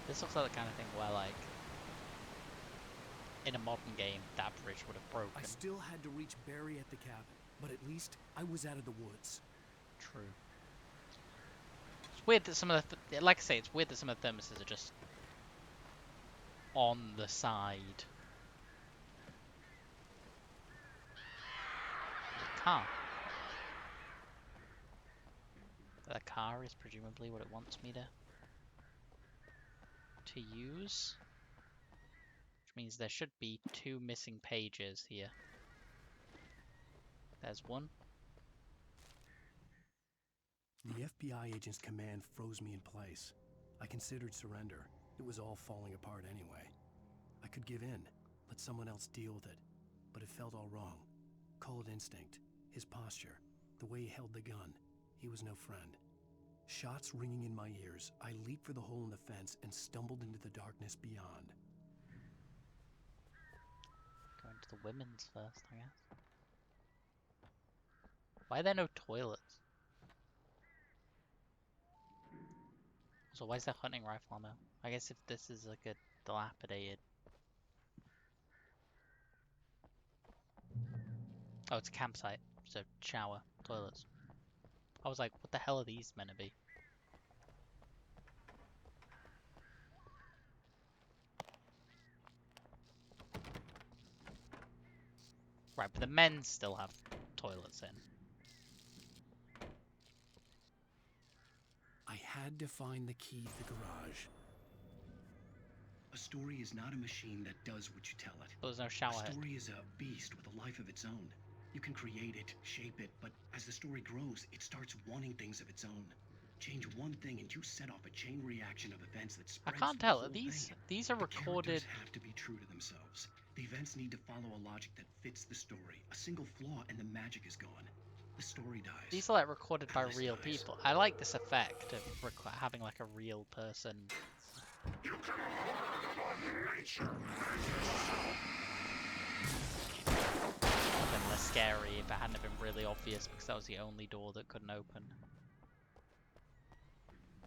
A: This looks like the kind of thing where, like, in a modern game, that bridge would have broken.
D: I still had to reach Barry at the cabin, but at least I was out of the woods.
A: True. It's weird that some of the, like I say, it's weird that some of the thermoses are just on the side. Car. The car is presumably what it wants me to use. Which means there should be 2 missing pages here. There's one.
D: The FBI agent's command froze me in place. I considered surrender. It was all falling apart anyway. I could give in, let someone else deal with it. But it felt all wrong. Call it instinct. His posture. The way he held the gun. He was no friend. Shots ringing in my ears, I leaped for the hole in the fence and stumbled into the darkness beyond.
A: Going to the women's first, I guess. Why are there no toilets? So why is there hunting rifle ammo? I guess if this is like a dilapidated... Oh, it's a campsite. So shower, toilets. I was like, what the hell are these meant to be? Right, but the men still have toilets in.
D: I had to find the key to the garage.
B: A story is not a machine that does what you tell it.
A: There's no shower
B: A
A: head.
B: story is a beast with a life of its own. You can create it, shape it, but as the story grows, it starts wanting things of its own. Change one thing and you set off a chain reaction of events that
A: I
B: spreads
A: can't
B: the
A: tell.
B: whole
A: These
B: thing.
A: are
B: The
A: recorded.
B: characters have to be true to themselves. The events need to follow a logic that fits the story. A single flaw and the magic is gone. The story dies.
A: These are like recorded by
B: Alice
A: real
B: dies.
A: people. I like this effect of having like a real person.
E: You can harm nature.
A: Been less scary if it hadn't been really obvious because that was the only door that couldn't open.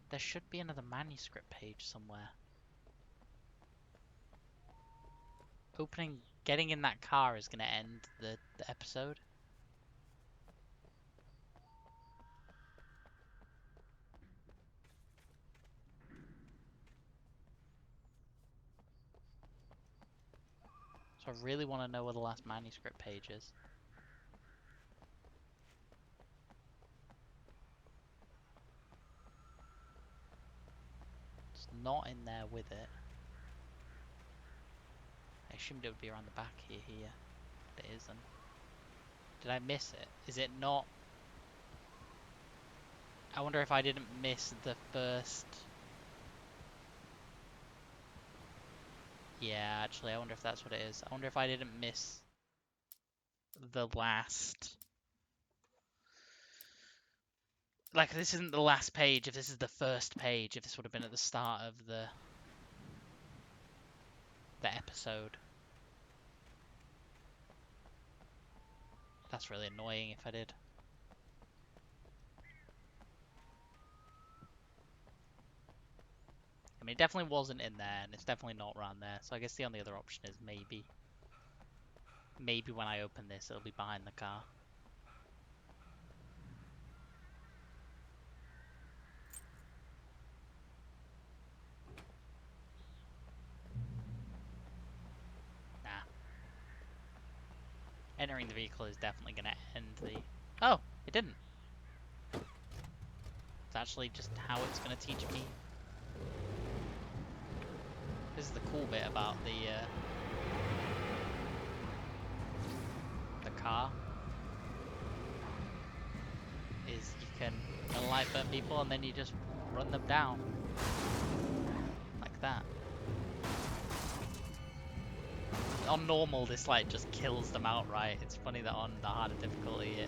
A: There should be another manuscript page somewhere. Getting in that car is gonna end the episode. So I really want to know where the last manuscript page is. It's not in there with it. I assumed it would be around the back here, but it isn't. Did I miss it? Is it not? I wonder if I didn't miss the first... Yeah, actually, I wonder if that's what it is. I wonder if I didn't miss the last... Like, if this isn't the last page, if this is the first page, if this would have been at the start of the episode. That's really annoying if I did. I mean, it definitely wasn't in there, and it's definitely not around there, so I guess the only other option is maybe when I open this, it'll be behind the car. Nah. Entering the vehicle is definitely going to end the... Oh, it didn't. It's actually just how it's going to teach me. This is the cool bit about the car. Is you can light burn people and then you just run them down. Like that. On normal, this like just kills them outright. It's funny that on the harder difficulty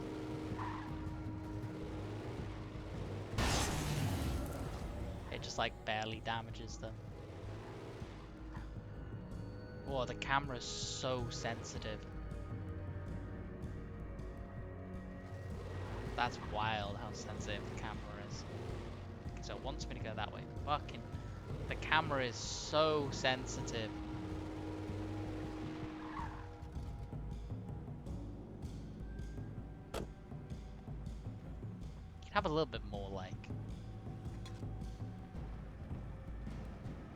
A: it just like barely damages them. Oh, the camera's so sensitive. That's wild how sensitive the camera is. So it wants me to go that way. Fucking... The camera is so sensitive. Have a little bit more, like,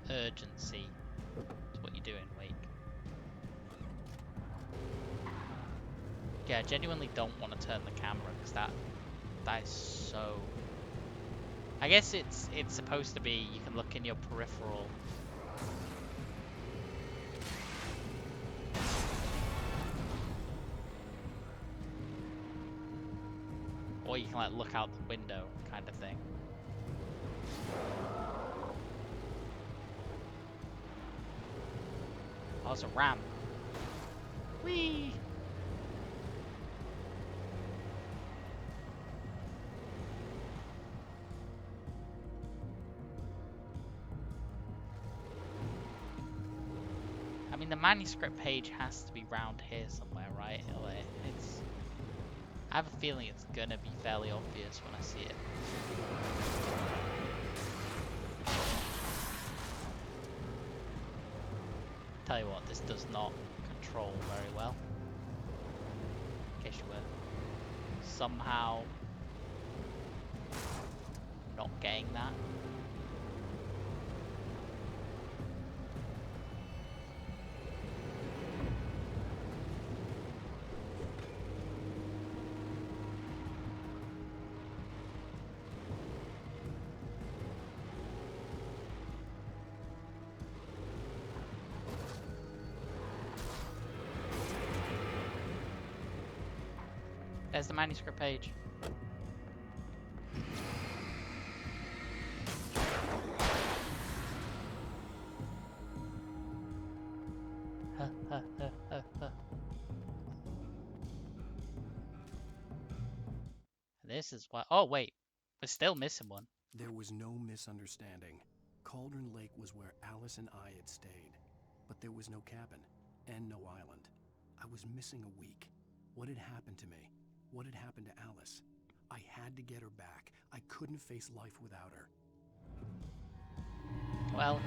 A: urgency to what you're doing, Wake. Yeah, I genuinely don't want to turn the camera, because that is so... I guess it's supposed to be, you can look in your peripheral. Or you can like look out the window kind of thing. Oh, it's a ramp. Whee! I mean, the manuscript page has to be round here somewhere, right? It's... I have a feeling it's gonna be fairly obvious when I see it. Tell you what, this does not control very well. In case you were somehow not getting that. There's the manuscript page. This is what... Oh, wait. We're still missing one.
D: There was no misunderstanding. Cauldron Lake was where Alice and I had stayed. But there was no cabin, and no island. I was missing a week. What had happened to me? What had happened to Alice? I had to get her back. I couldn't face life without her.
A: Well,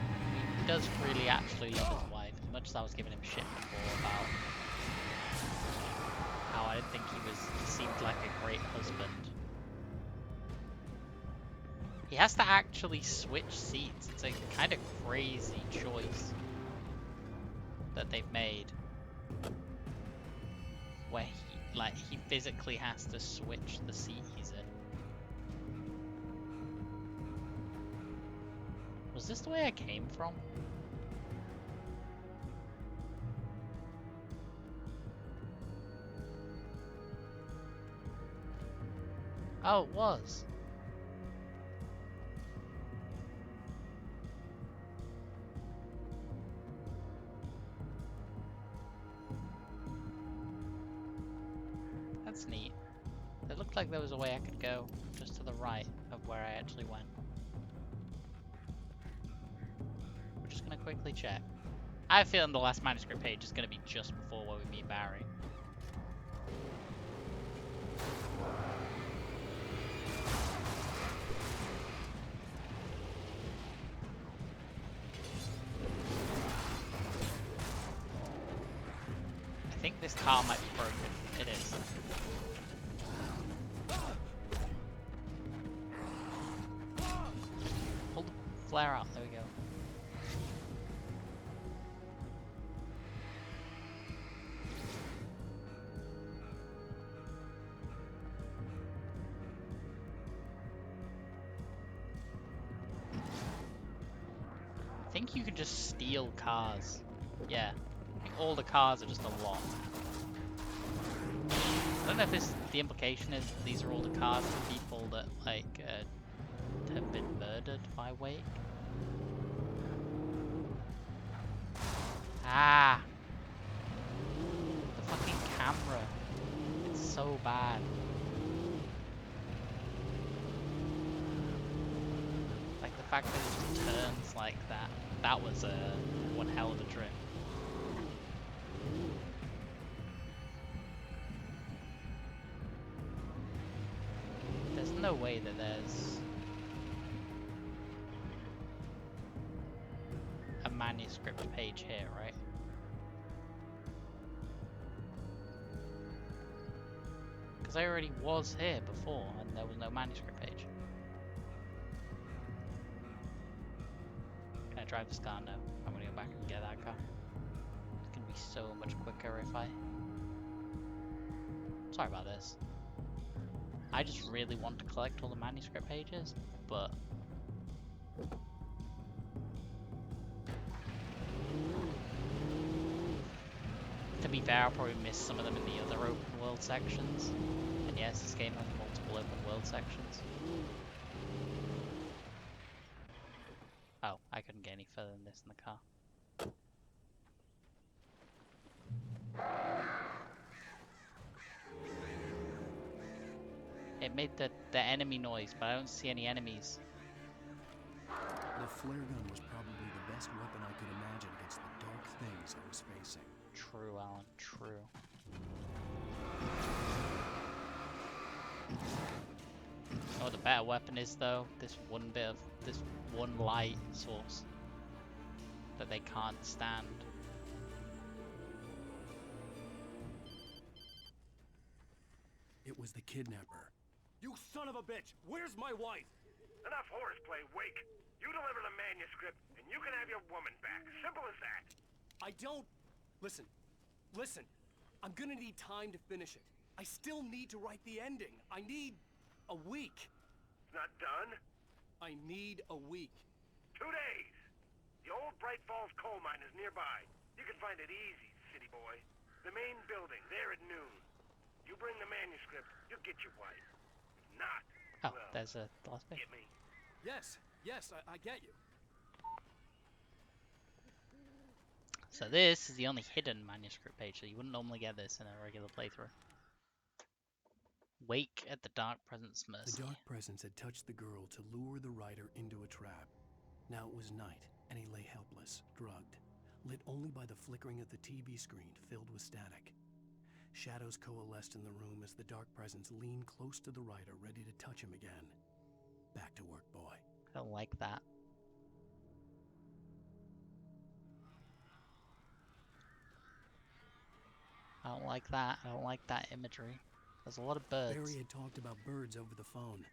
A: he does really actually love his wife, as much as I was giving him shit before about how I didn't think he seemed like a great husband. He has to actually switch seats. It's a kind of crazy choice that they've made, where he physically has to switch the seat he's in. Was this the way I came from? Oh, it was. That's neat. It looked like there was a way I could go just to the right of where I actually went. We're just gonna quickly check. I have a feeling the last manuscript page is gonna be just before where we meet Barry. I think this car might be broken. It is. Pull the flare out. There we go. I think you can just steal cars. Yeah. I think all the cars are just a lot. I don't know if the implication is these are all the cars of people that, like, have been murdered by Wake. Ah! The fucking camera. It's so bad. Like, the fact that it just turns like that. That was one hell of a trip. There's no way that there's a manuscript page here, right? Because I already was here before and there was no manuscript page. Can I drive this car? No. I'm gonna go back and get that car. It's gonna be so much quicker if I... Sorry about this. I just really want to collect all the manuscript pages, but... To be fair, I'll probably miss some of them in the other open world sections. And yes, this game has multiple open world sections. Oh, I couldn't get any further than this in the car. It made the enemy noise, but I don't see any enemies.
D: The flare gun was probably the best weapon I could imagine against the dark things I was facing.
A: True, Alan, true. Oh, the better weapon is though, this one light source that they can't stand.
D: It was the kidnapper.
F: You son of a bitch! Where's my wife?
M: Enough horseplay, Wake. You deliver the manuscript, and you can have your woman back. Simple as that.
F: I don't... Listen. I'm gonna need time to finish it. I still need to write the ending. I need a week.
M: It's not done?
F: I need a week.
M: 2 days. The old Bright Falls coal mine is nearby. You can find it easy, city boy. The main building, there at noon. You bring the manuscript, you'll get your wife. If not,
A: oh,
M: well,
A: there's a last bit.
M: Get me.
F: Yes, I get you.
A: So this is the only hidden manuscript page, so you wouldn't normally get this in a regular playthrough. Wake at the Dark Presence mercy.
D: The Dark Presence had touched the girl to lure the writer into a trap. Now it was night, and he lay helpless, drugged, lit only by the flickering of the TV screen filled with static. Shadows coalesced in the room as the Dark Presence leaned close to the writer, ready to touch him again. Back to work, boy.
A: I don't like that. I don't like that. I don't like that imagery. There's a lot of birds.
D: Barry had talked about birds over the phone.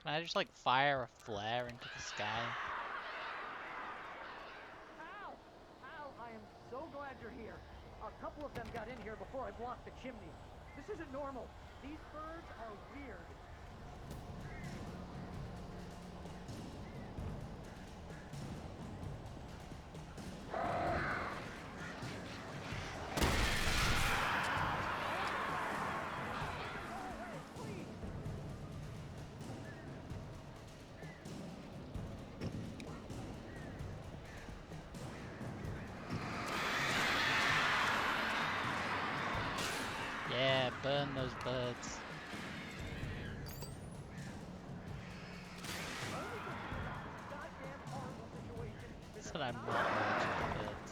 A: Can I just like fire a flare into the sky?
Q: Ow! I am so glad you're here. A couple of them got in here before I blocked the chimney. This isn't normal. These birds are weird.
A: Yeah, burn those birds. Said I'm not allergic to birds.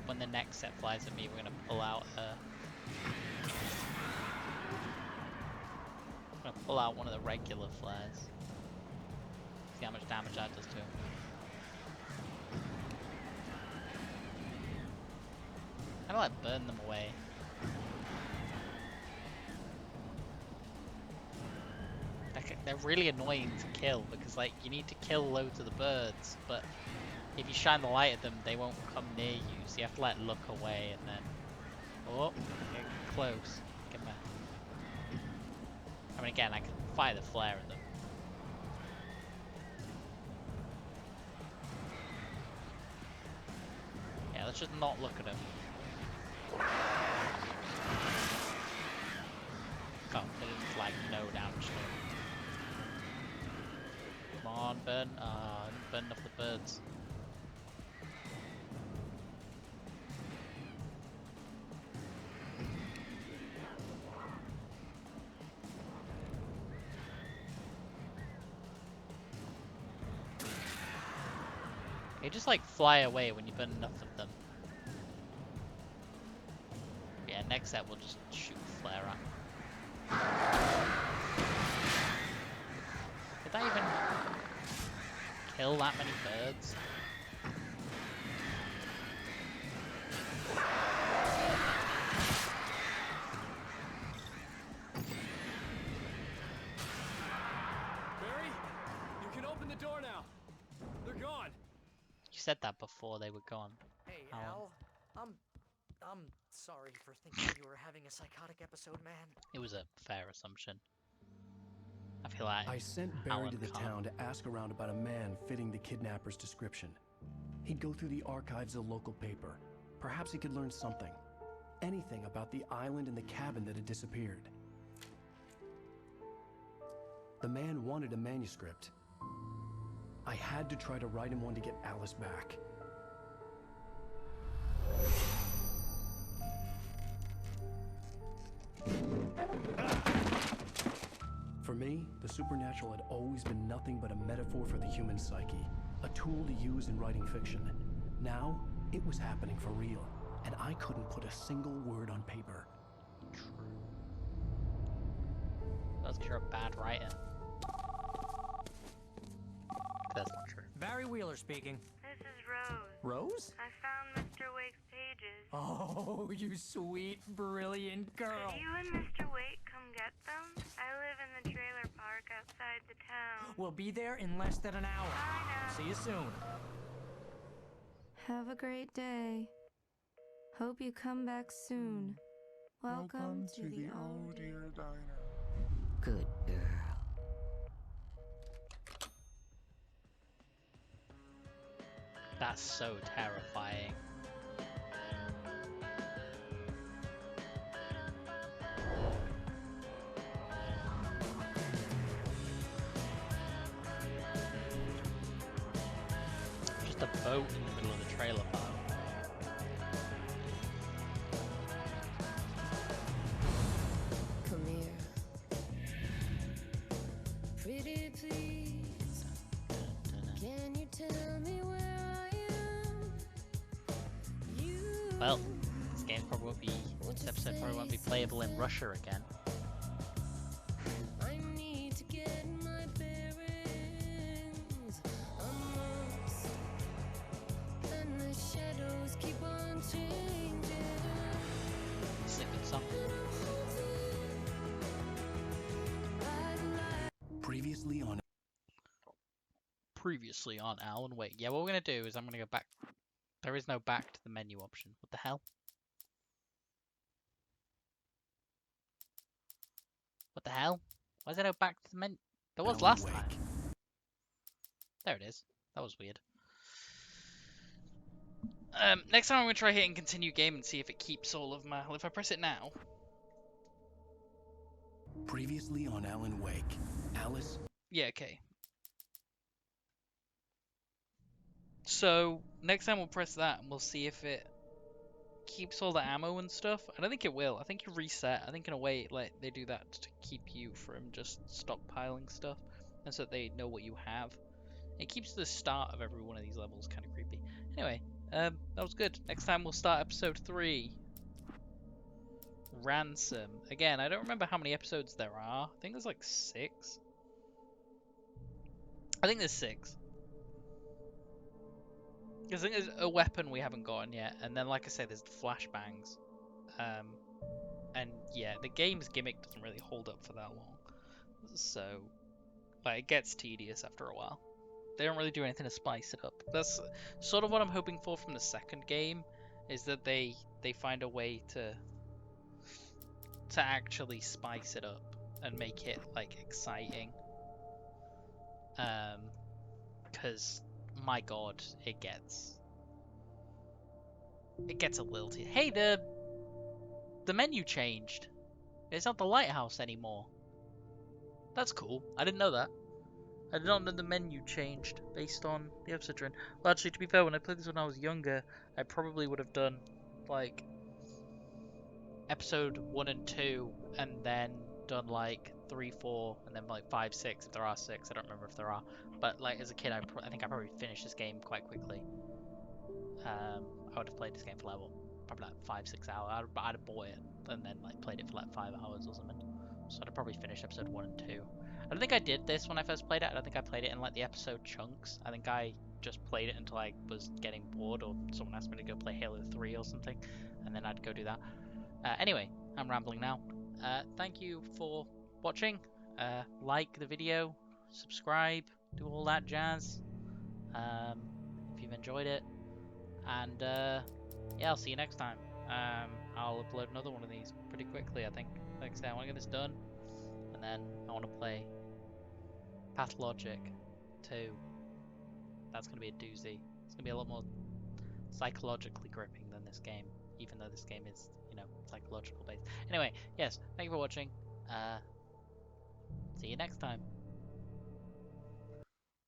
A: When the next set flies at me, we're gonna pull out one of the regular flares. See how much damage that does to him. How do I burn them away? They're really annoying to kill because like you need to kill loads of the birds, but if you shine the light at them, they won't come near you. So you have to like look away and then get close. Get back. I mean, again, I can fire the flare at them. Yeah, let's just not look at them. Oh, they didn't like no damage to them. Come on, burn. I didn't burn enough of the birds. just like fly away when you burn enough of them. Yeah, next set we'll just shoot flare at. Did that even kill that many birds?
F: Barry, you can open the door now. They're gone.
A: You said that before they were gone.
Q: Hey,
A: Alan.
Q: Al. I'm sorry for thinking you were having a psychotic episode, man.
A: It was a fair assumption. I feel like
D: I sent Barry
A: Alan
D: to the
A: can't.
D: town to ask around about a man fitting the kidnapper's description. He'd go through the archives of the local paper. Perhaps he could learn something. Anything about the island and the cabin that had disappeared. The man wanted a manuscript. I had to try to write him one to get Alice back. For me, the supernatural had always been nothing but a metaphor for the human psyche, a tool to use in writing fiction. Now, it was happening for real, and I couldn't put a single word on paper.
A: True. That's because you're a bad writer. That's not true.
Q: Barry Wheeler speaking.
K: This is Rose.
Q: Rose?
K: I found Mr. Wake's pages.
Q: Oh, you sweet, brilliant girl.
K: Could you and Mr. Wake come get them? I live in the trailer park outside the town.
Q: We'll be there in less than an hour.
K: I know.
Q: See you soon.
R: Have a great day. Hope you come back soon. Welcome to the
E: Oh Dear Diner.
Q: Good girl.
A: That's so terrifying. Just a boat in the middle of the trailer park.
L: Come here. Pretty please. Can you tell me where I am?
A: Well, this game probably won't be, this episode probably won't be playable in Russia again.
L: I need to get my bearings. I'm lost, and the shadows keep on changing.
A: It's a good song. Previously on Alan Wake. Yeah, what we're gonna do is I'm gonna go back. There is no back to the menu option. What the hell? What the hell? Why is there no back to the menu? There was last time. There it is. That was weird. Next time I'm gonna try hitting continue game and see if it keeps all of my. If I press it now.
D: Previously on Alan Wake, Alice.
A: Yeah. Okay. So next time we'll press that and we'll see if it keeps all the ammo and stuff. I don't think it will. I think you reset. I think in a way like they do that to keep you from just stockpiling stuff, and so that they know what you have. It keeps the start of every one of these levels kind of creepy. Anyway, that was good. Next time we'll start episode 3. Ransom. Again, I don't remember how many episodes there are. I think there's like 6. I think there's 6. I think there's a weapon we haven't gotten yet, and then like I said, there's flashbangs. And yeah, the game's gimmick doesn't really hold up for that long, so like it gets tedious after a while. They don't really do anything to spice it up. That's sort of what I'm hoping for from the second game, is that they find a way to actually spice it up and make it like exciting. Because my god, it gets a little too. Hey, the menu changed. It's not the lighthouse anymore. That's cool. I didn't know that. I did not know the menu changed based on the episode you're in. Well, actually, to be fair, when I played this when I was younger, I probably would have done like episode 1 and 2, and then done like 3, 4, and then like 5, 6 if there are 6. I don't remember if there are. But like as a kid, I think I probably finished this game quite quickly. I would have played this game for like, what, probably like 5-6 hours. I'd have bought it and then like played it for like 5 hours or something. So I'd have probably finished episode 1 and 2. I don't think I did this when I first played it. I don't think I played it in like the episode chunks. I think I just played it until I was getting bored or someone asked me to go play Halo 3 or something, and then I'd go do that. Anyway, I'm rambling now. Thank you for watching. Like the video, subscribe, do all that jazz if you've enjoyed it, and yeah, I'll see you next time. I'll upload another one of these pretty quickly, I think. Like I say, I want to get this done, and then I want to play Pathologic 2. That's going to be a doozy. It's going to be a lot more psychologically gripping than this game, even though this game is, you know, psychological based. Anyway, yes, thank you for watching. See you next time.